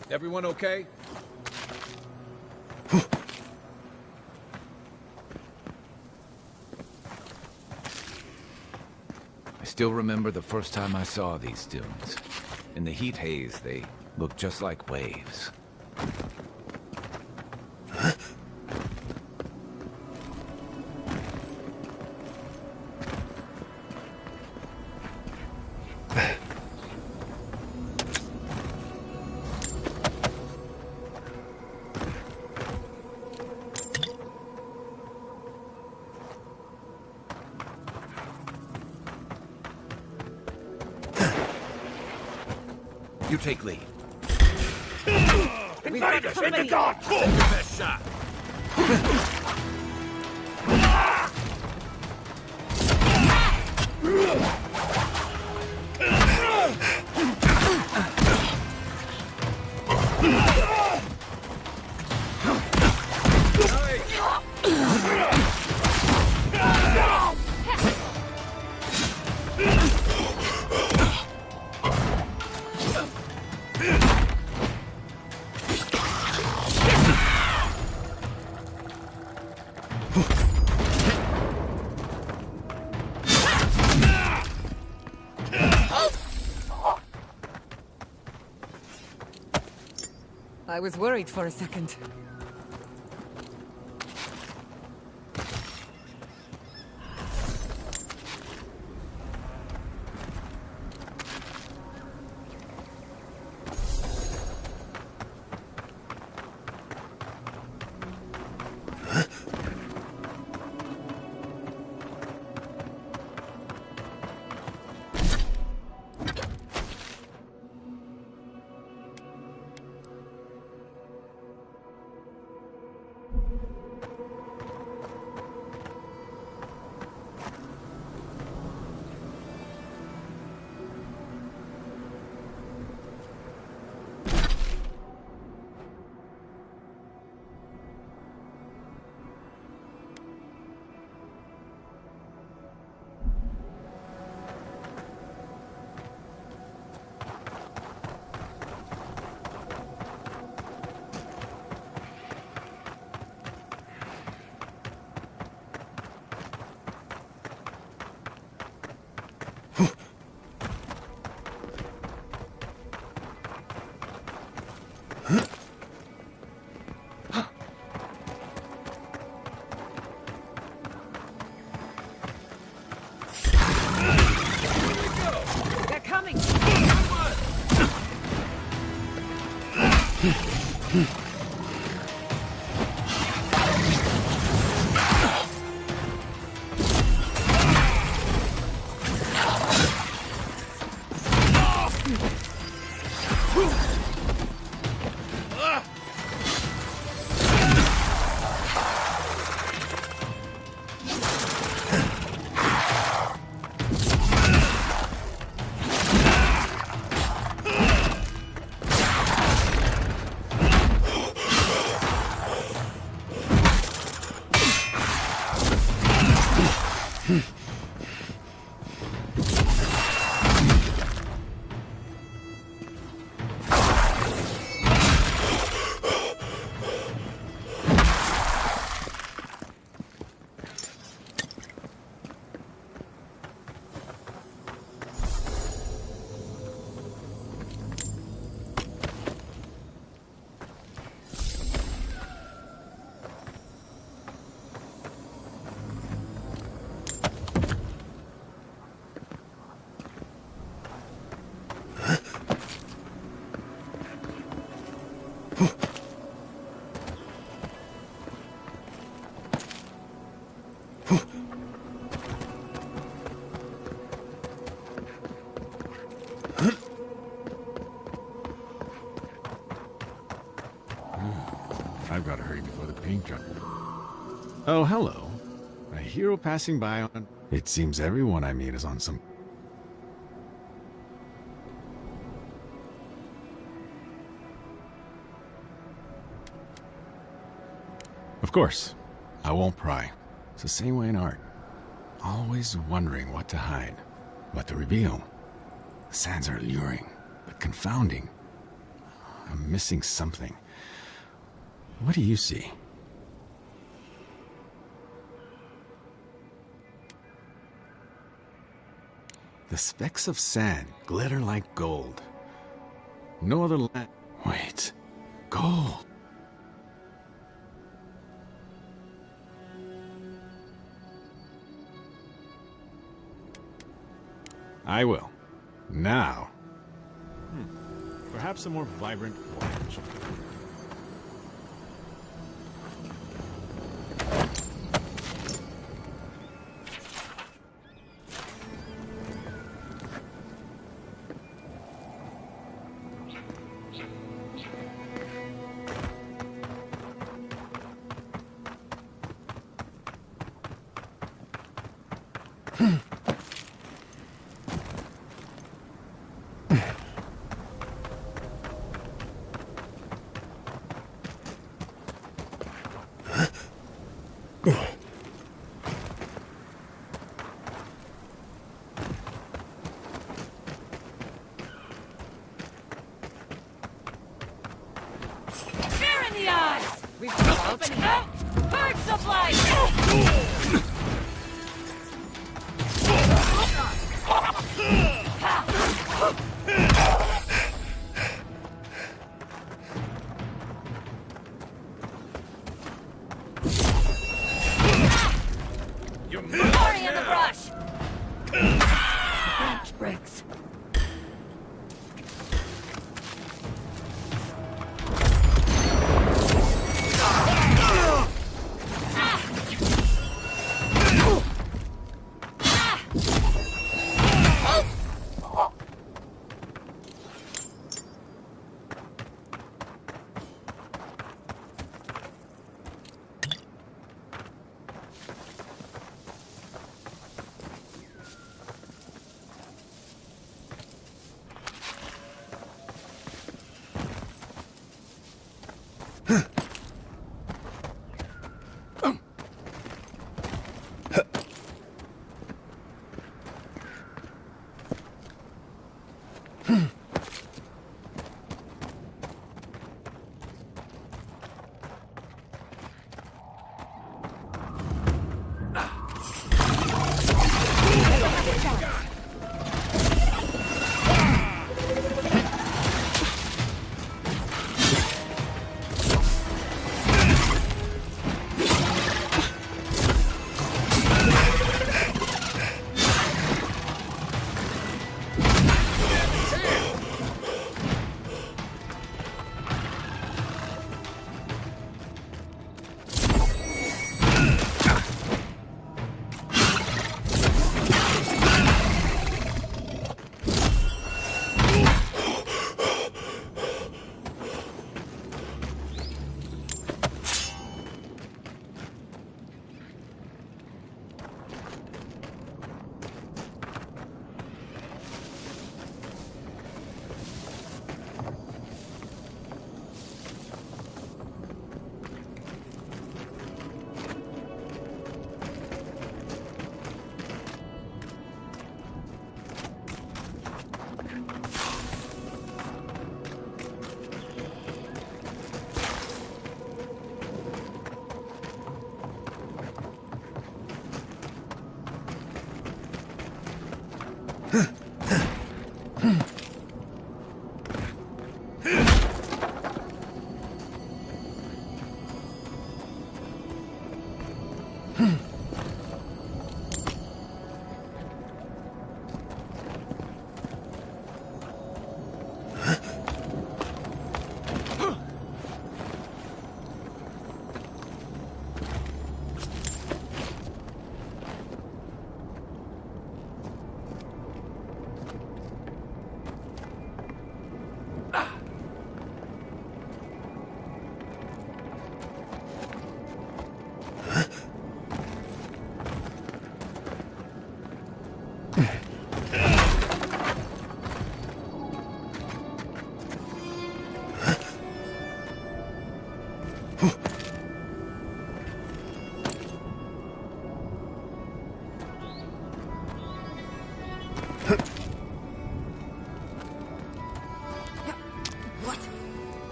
Everyone okay? I still remember the first time I saw these dunes. In the heat haze, they looked just like waves. You take lead. Invaders in the dark! Take your best shot. I was worried for a second. I've got to hurry before the paint dry. Oh, hello. A hero passing by on... It seems everyone I meet is on some... Of course, I won't pry. It's the same way in art. Always wondering what to hide, what to reveal. The sands are alluring, but confounding. I'm missing something. What do you see? The specks of sand glitter like gold. No other land... Wait. Gold. I will. Now. Perhaps a more vibrant orange. Opening. Birds of light! Hurry in the brush! Branch breaks.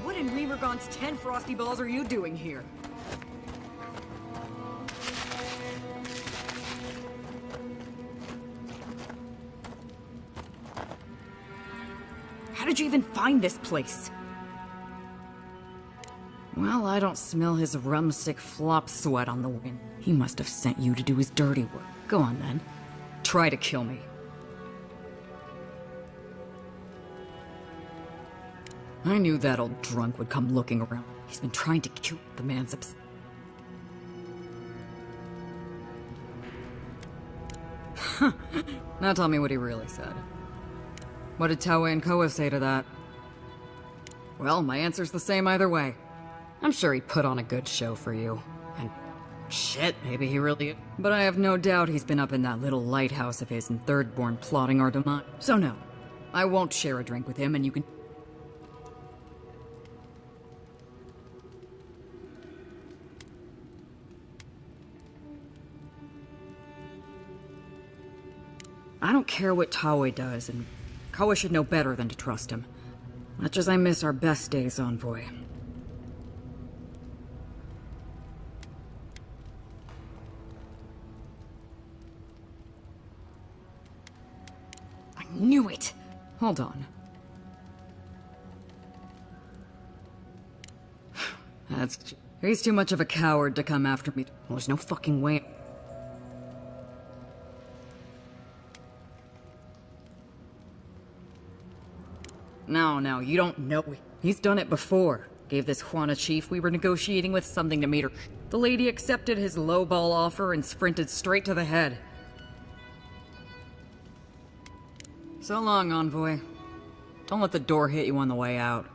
What in Remergon's 10 frosty balls are you doing here? How did you even find this place? Well, I don't smell his rum-sick flop sweat on the wind. He must have sent you to do his dirty work. Go on, then. Try to kill me. I knew that old drunk would come looking around. He's been trying to kill the man's upset. Now tell me what he really said. What did Taue and Koa say to that? Well, my answer's the same either way. I'm sure he put on a good show for you. And shit, maybe he really... But I have no doubt he's been up in that little lighthouse of his in Thirdborn plotting our demise. So no, I won't share a drink with him and you can... I don't care what Taue does, and Koa should know better than to trust him. Much as I miss our best days, Envoy. Knew it! Hold on. He's too much of a coward to come after me. Well, there's no fucking way. No, you don't know. He's done it before. Gave this Juana chief we were negotiating with something to meet her. The lady accepted his lowball offer and sprinted straight to the head. So long, envoy. Don't let the door hit you on the way out.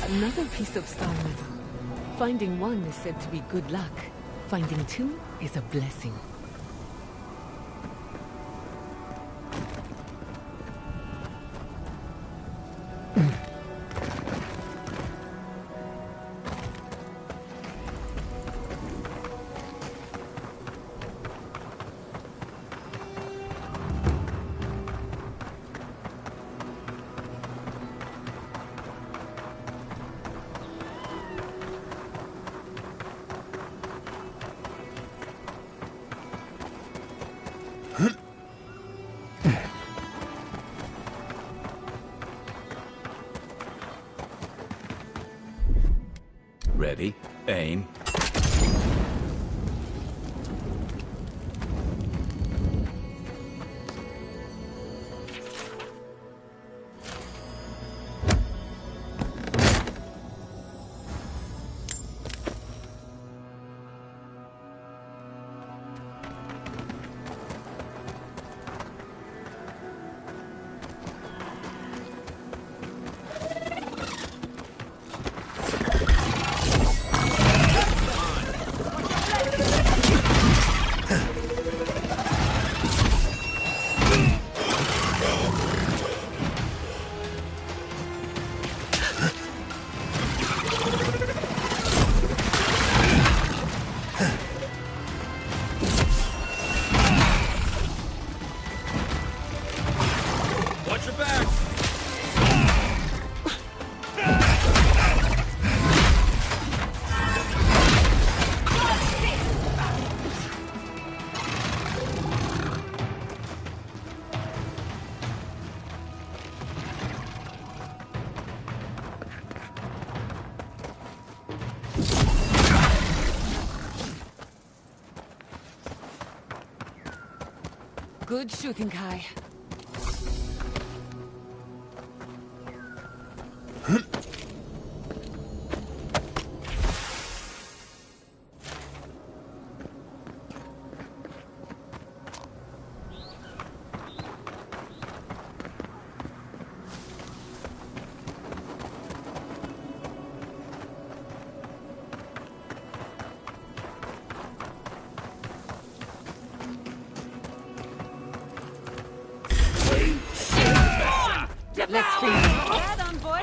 Another piece of star metal. Finding one is said to be good luck. Finding two is a blessing. Ready, aim. Good shooting, Kai. Let's finish. Head on, boy.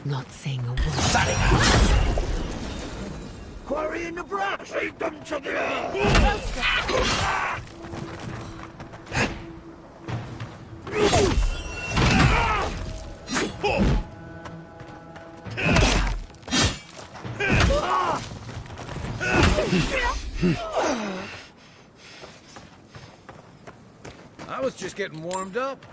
not saying a word. Quarry in the brush! Lead them to the earth! I was just getting warmed up.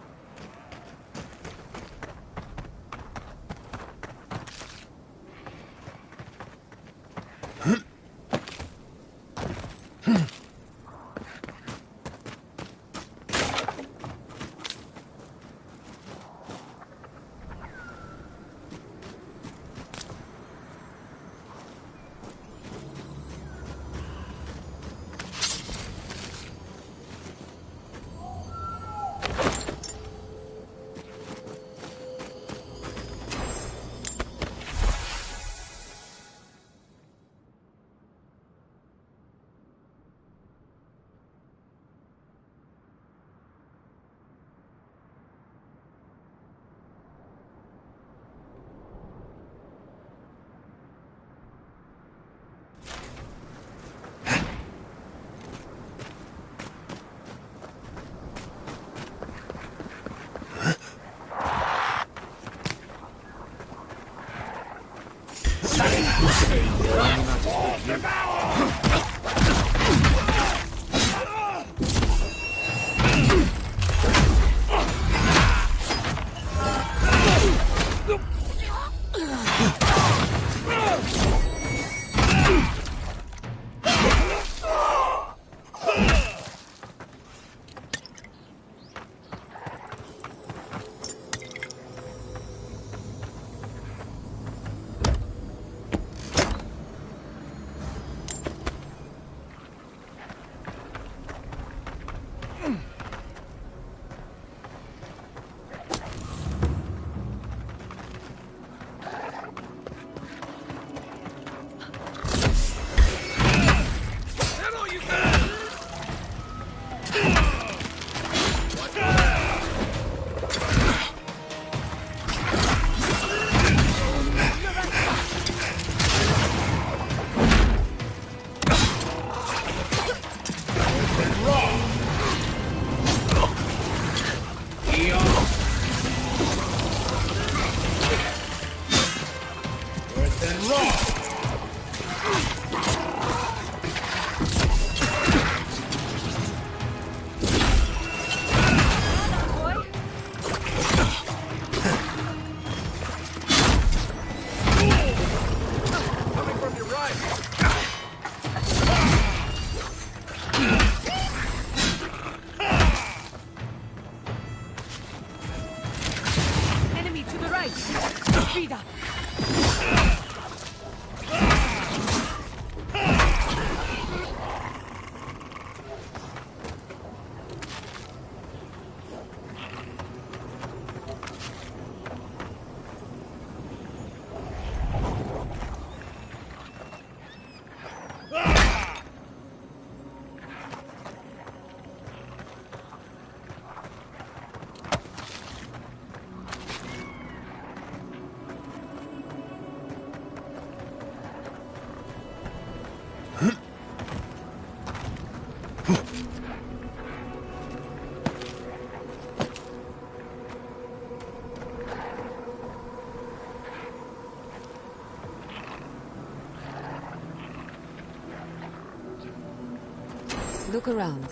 Look around.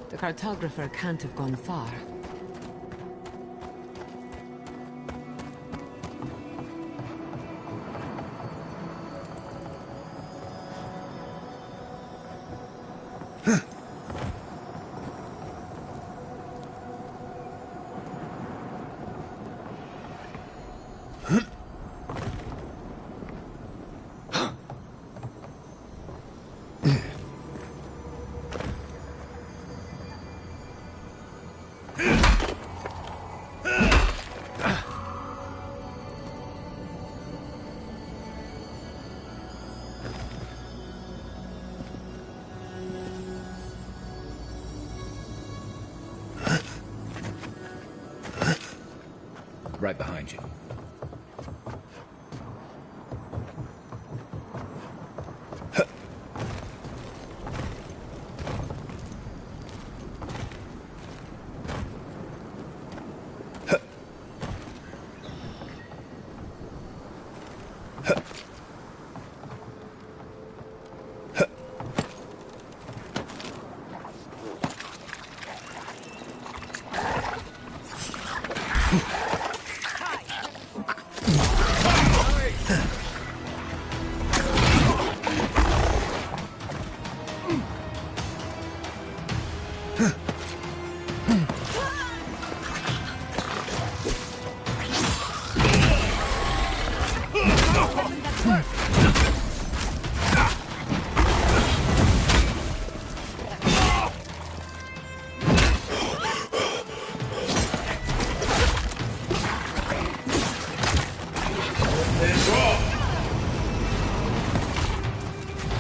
The cartographer can't have gone far. Right behind you.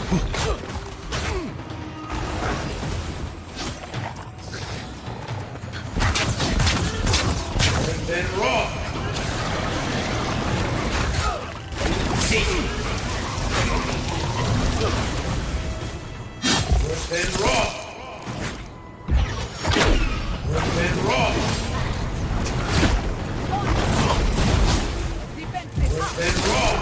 Then rock. Then rock. Then rock. Then rock.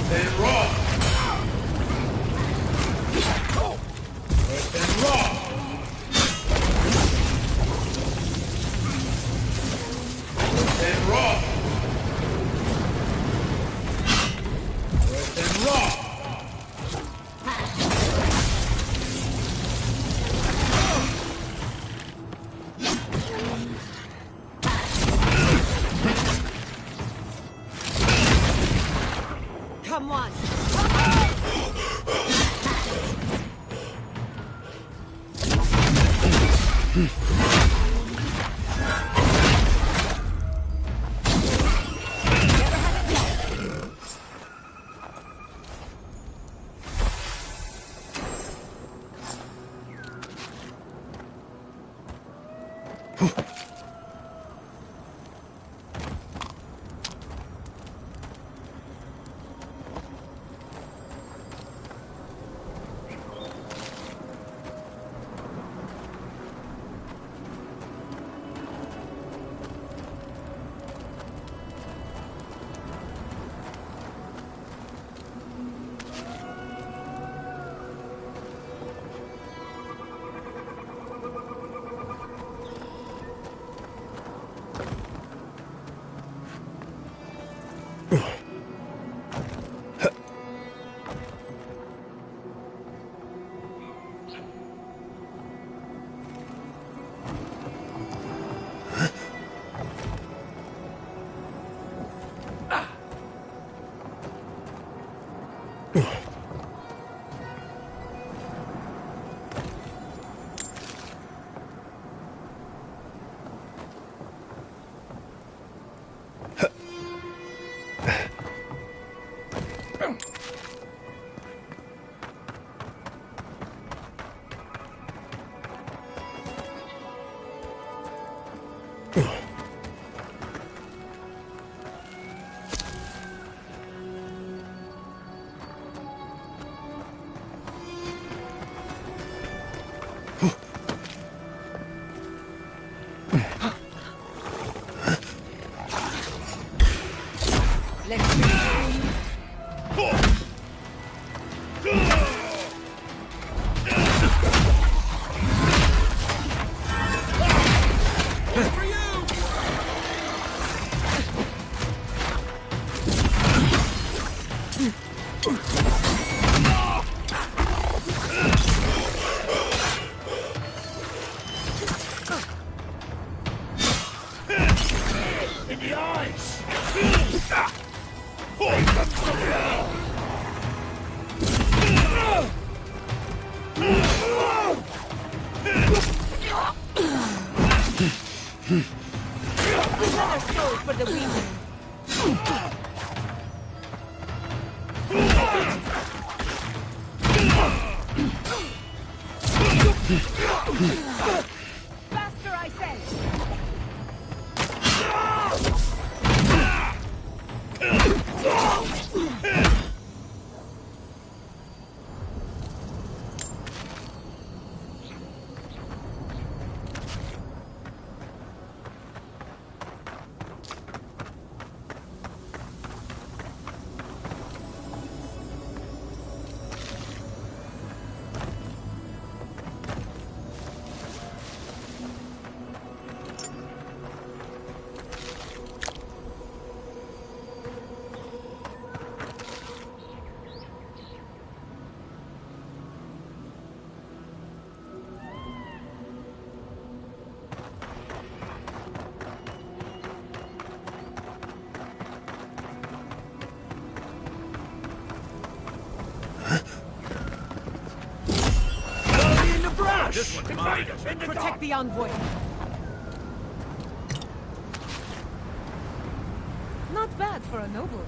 Then rock. Then rock. Then rock. Then rock. Come on. Faster, I say! This one's mine. Protect the envoy. Not bad for a noble.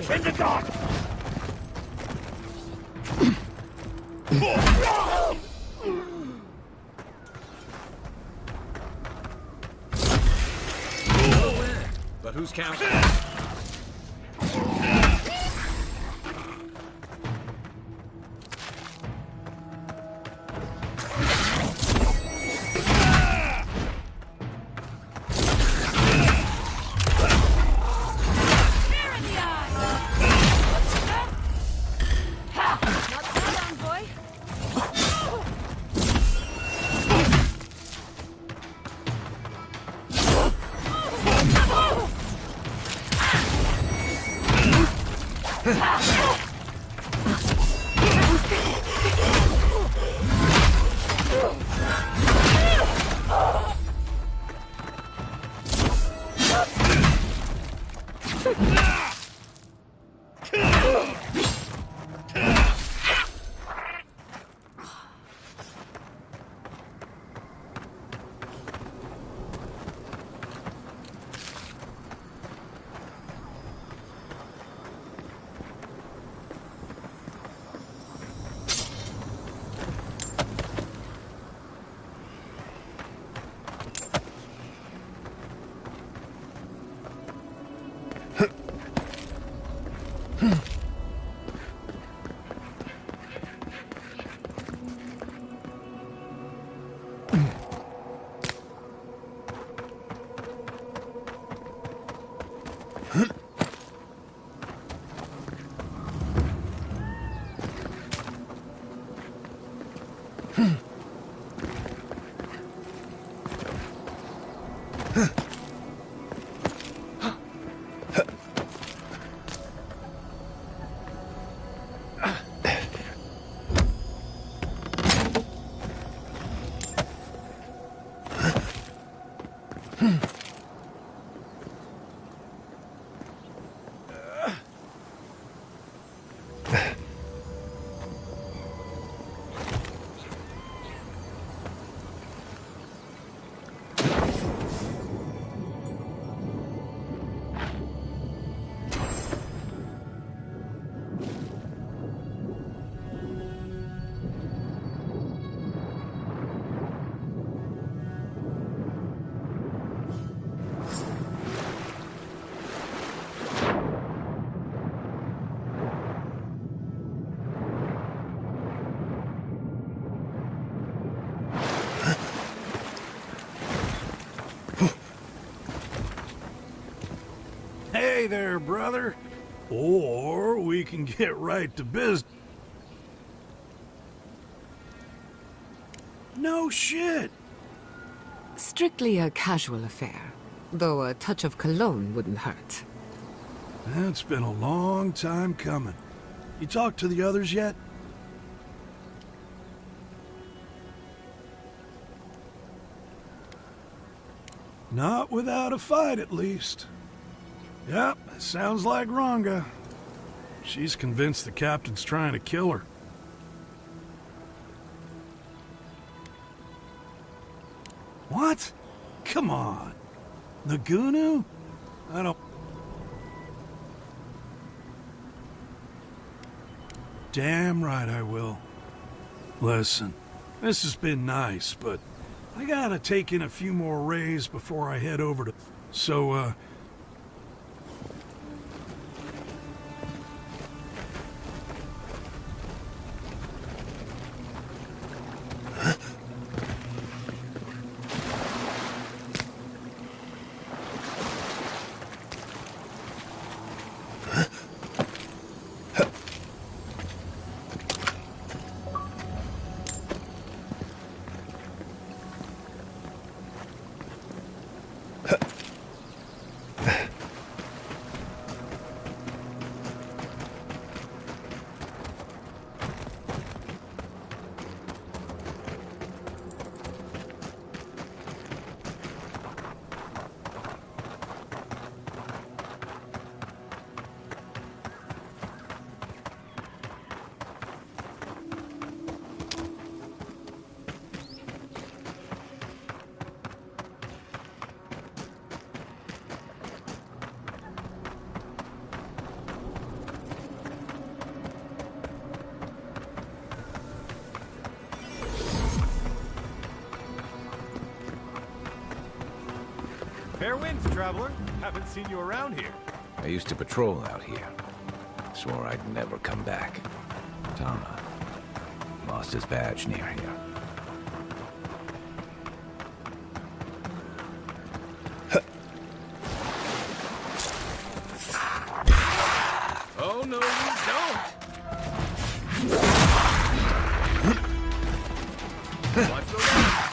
In the dark! But who's counting? Hey there, brother. Or we can get right to business. No shit. Strictly a casual affair, though a touch of cologne wouldn't hurt. It's been a long time coming. You talked to the others yet? Not without a fight, at least. Yep, sounds like Ranga. She's convinced the captain's trying to kill her. What? Come on. Nagunu? I don't... Damn right I will. Listen, this has been nice, but I gotta take in a few more rays before I head over to... So, Fair winds, traveler. Haven't seen you around here. I used to patrol out here. Swore I'd never come back. Tama lost his badge near here. Oh, no, you don't! Watch the left!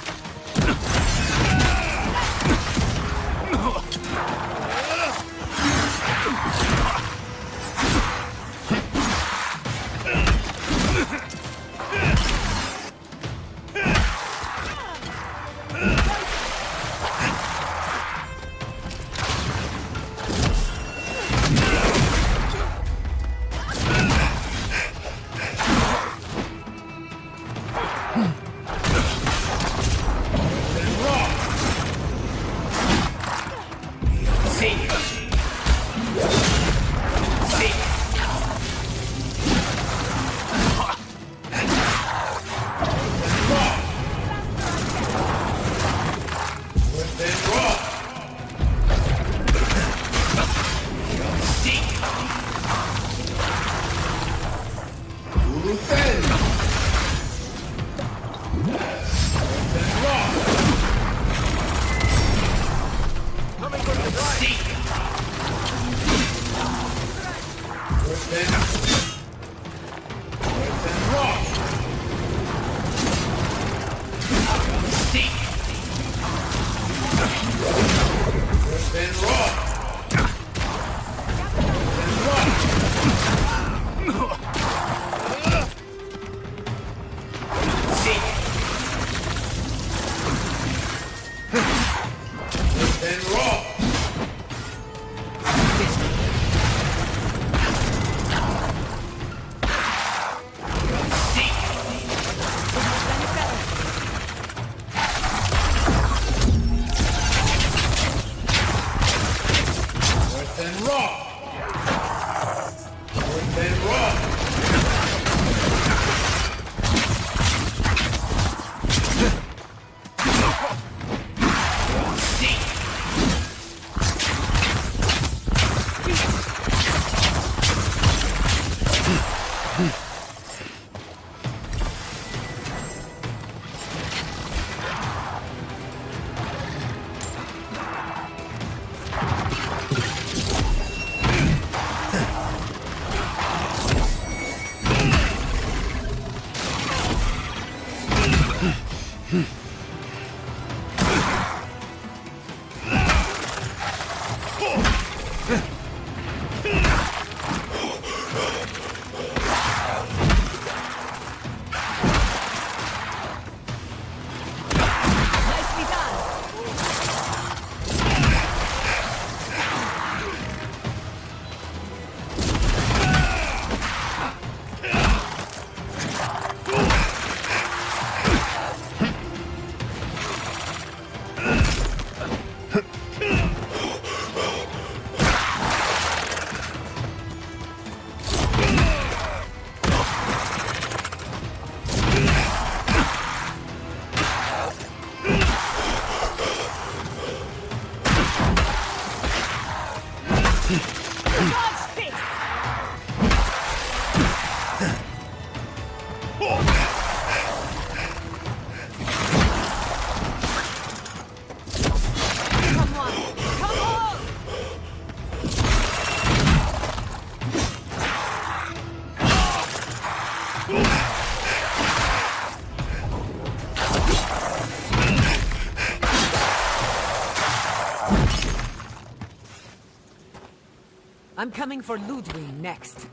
I'm coming for Ludwig next.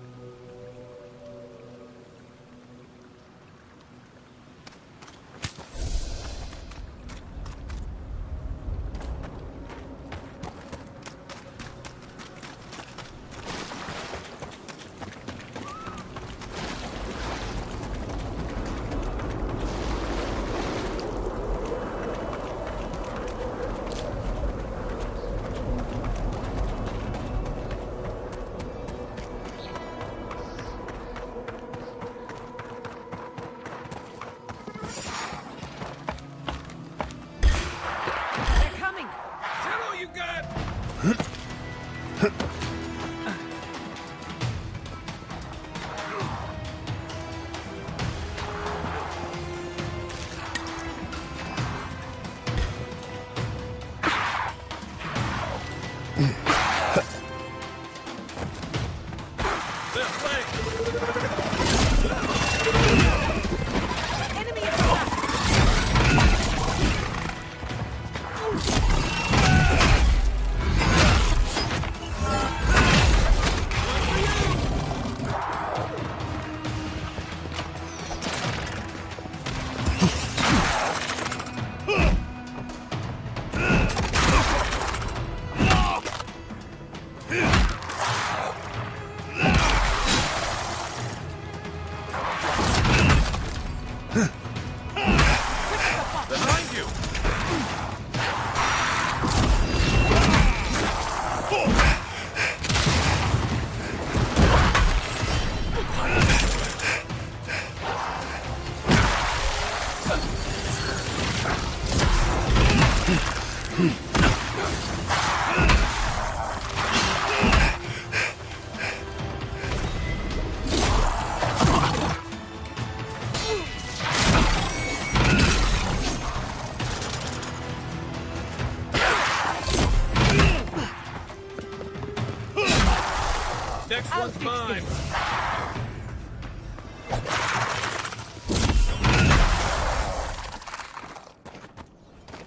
Next one's mine.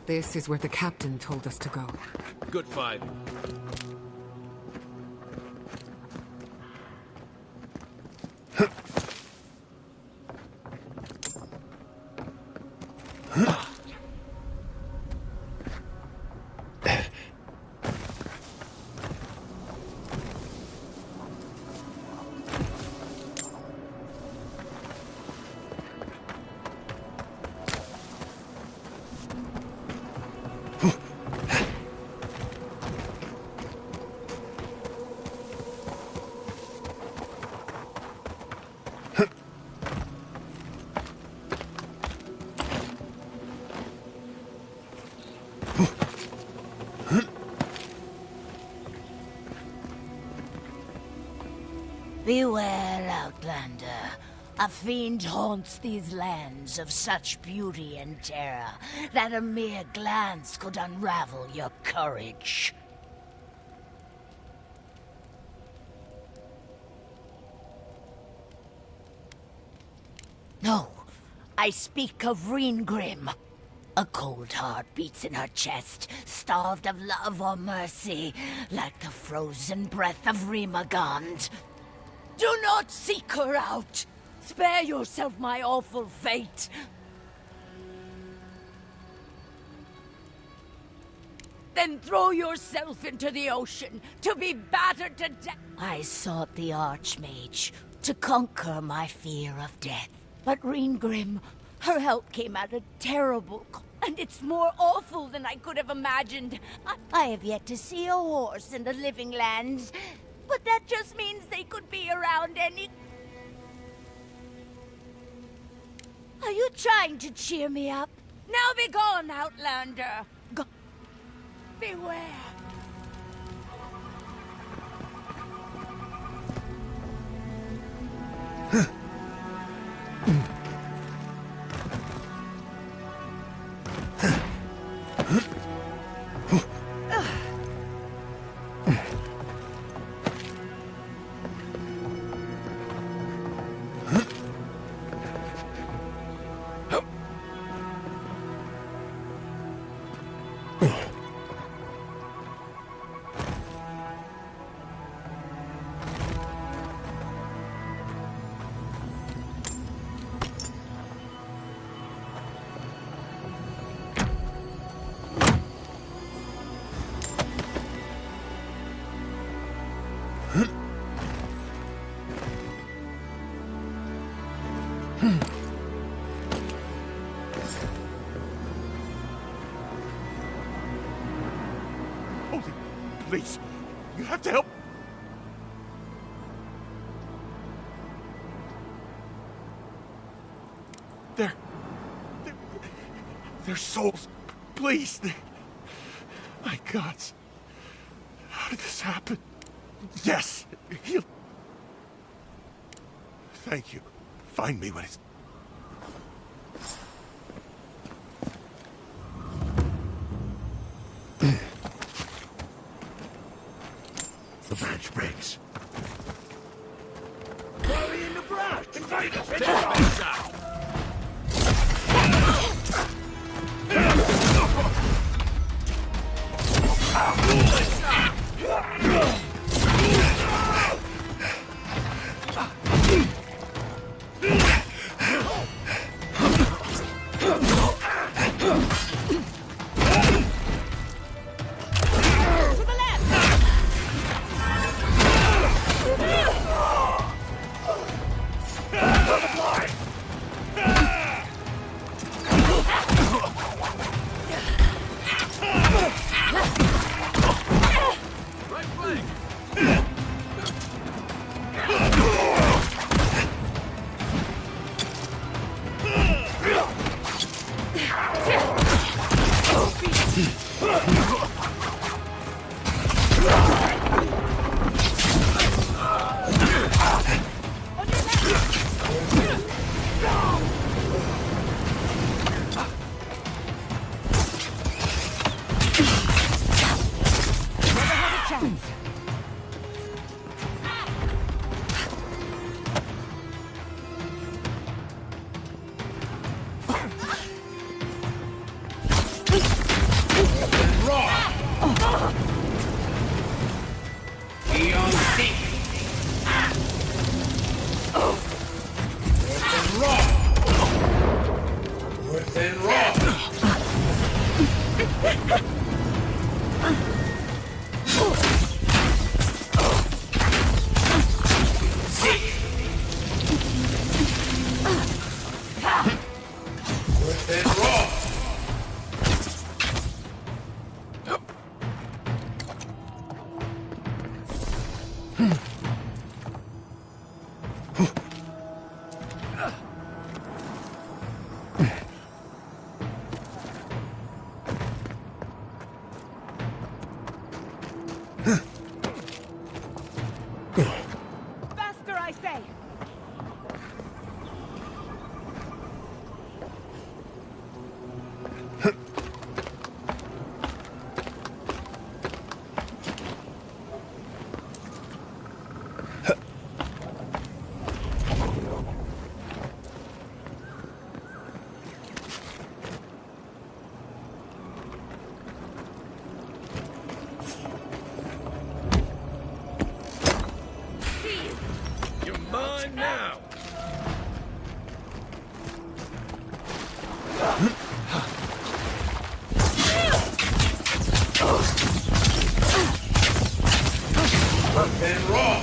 This is where the captain told us to go. Good fight. Beware, Outlander. A fiend haunts these lands of such beauty and terror that a mere glance could unravel your courage. No, I speak of Reengrim. A cold heart beats in her chest, starved of love or mercy, like the frozen breath of Rimagond. Do not seek her out! Spare yourself my awful fate! Then throw yourself into the ocean, to be battered to death! I sought the Archmage, to conquer my fear of death. But Reengrim, her help came at a terrible cost, and it's more awful than I could have imagined. I have yet to see a horse in the living lands, but that just means they could be around any... Are you trying to cheer me up? Now be gone, Outlander! Go... Beware! Holy, please, you have to help. Their souls, please. My gods, how did this happen? Yes, he'll. Thank you. Find me when it's. The branch breaks. Hurry in the brush! Invade us! Faster, I say! You're mine now! Rough and raw!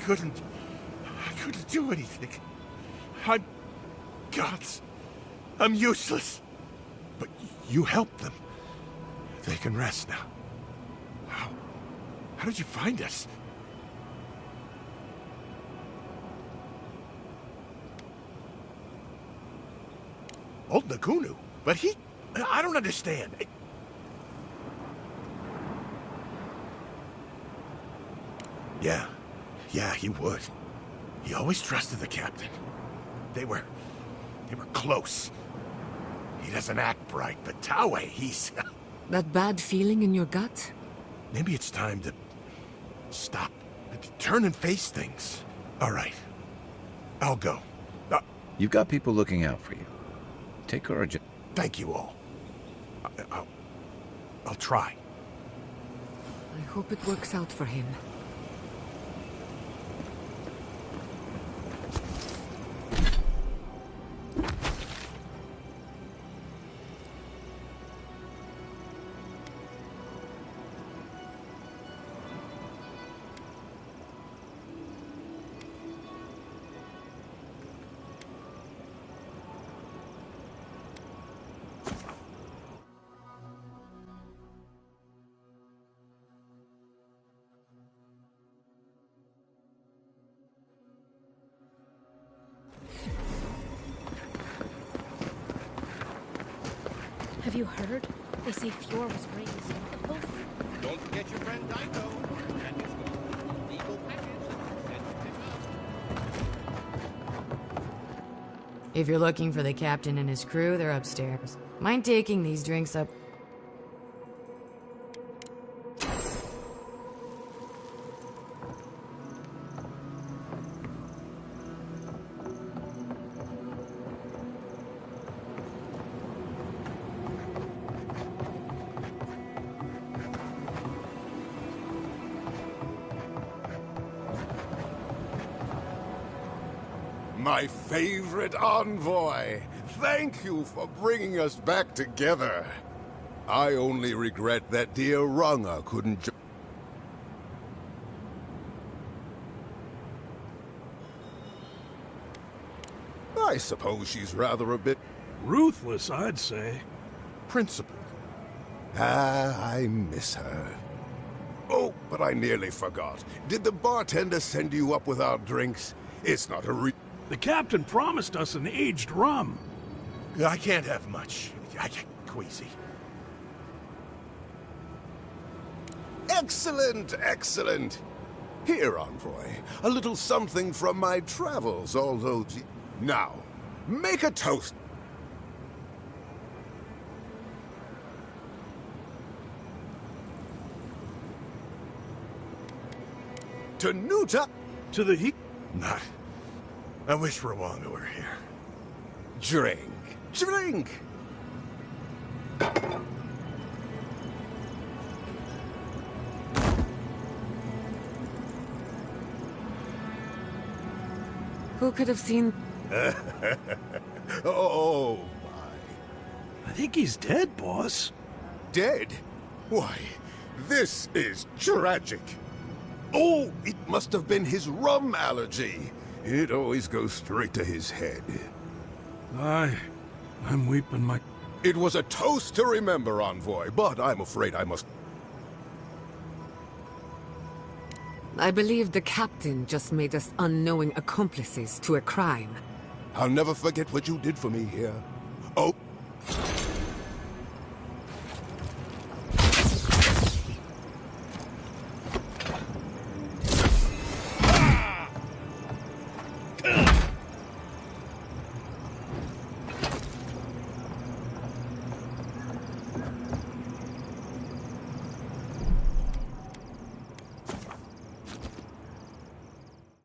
I couldn't do anything. I'm gods. I'm useless. But you helped them. They can rest now. How did you find us? Old Nagunu? But I don't understand. Yeah, he would. He always trusted the captain. They were close. He doesn't act bright, but Taue, he's... That bad feeling in your gut? Maybe it's time to stop. Turn and face things. All right. I'll go. You've got people looking out for you. Take courage. Thank you all. I'll try. I hope it works out for him. Have you heard? They say Fjord was raised in the both. Don't forget your friend Daiko. And his legal package that you said to pick up. If you're looking for the captain and his crew, they're upstairs. Mind taking these drinks up? My favorite envoy! Thank you for bringing us back together. I only regret that dear Runga couldn't I suppose she's rather a bit... Ruthless, I'd say. Principled. I miss her. Oh, but I nearly forgot. Did the bartender send you up with our drinks? It's not a The captain promised us an aged rum. I can't have much. I get queasy. Excellent, excellent. Here, envoy, a little something from my travels, although... Now, make a toast. To Nuta. To the heat. Not. I wish Rwanda were here. Drink. Drink. Who could have seen... Oh, my. I think he's dead, boss. Dead? Why, this is tragic. Oh, it must have been his rum allergy. It always goes straight to his head. I'm weeping my... It was a toast to remember, envoy, but I'm afraid I must... I believe the captain just made us unknowing accomplices to a crime. I'll never forget what you did for me here. Oh,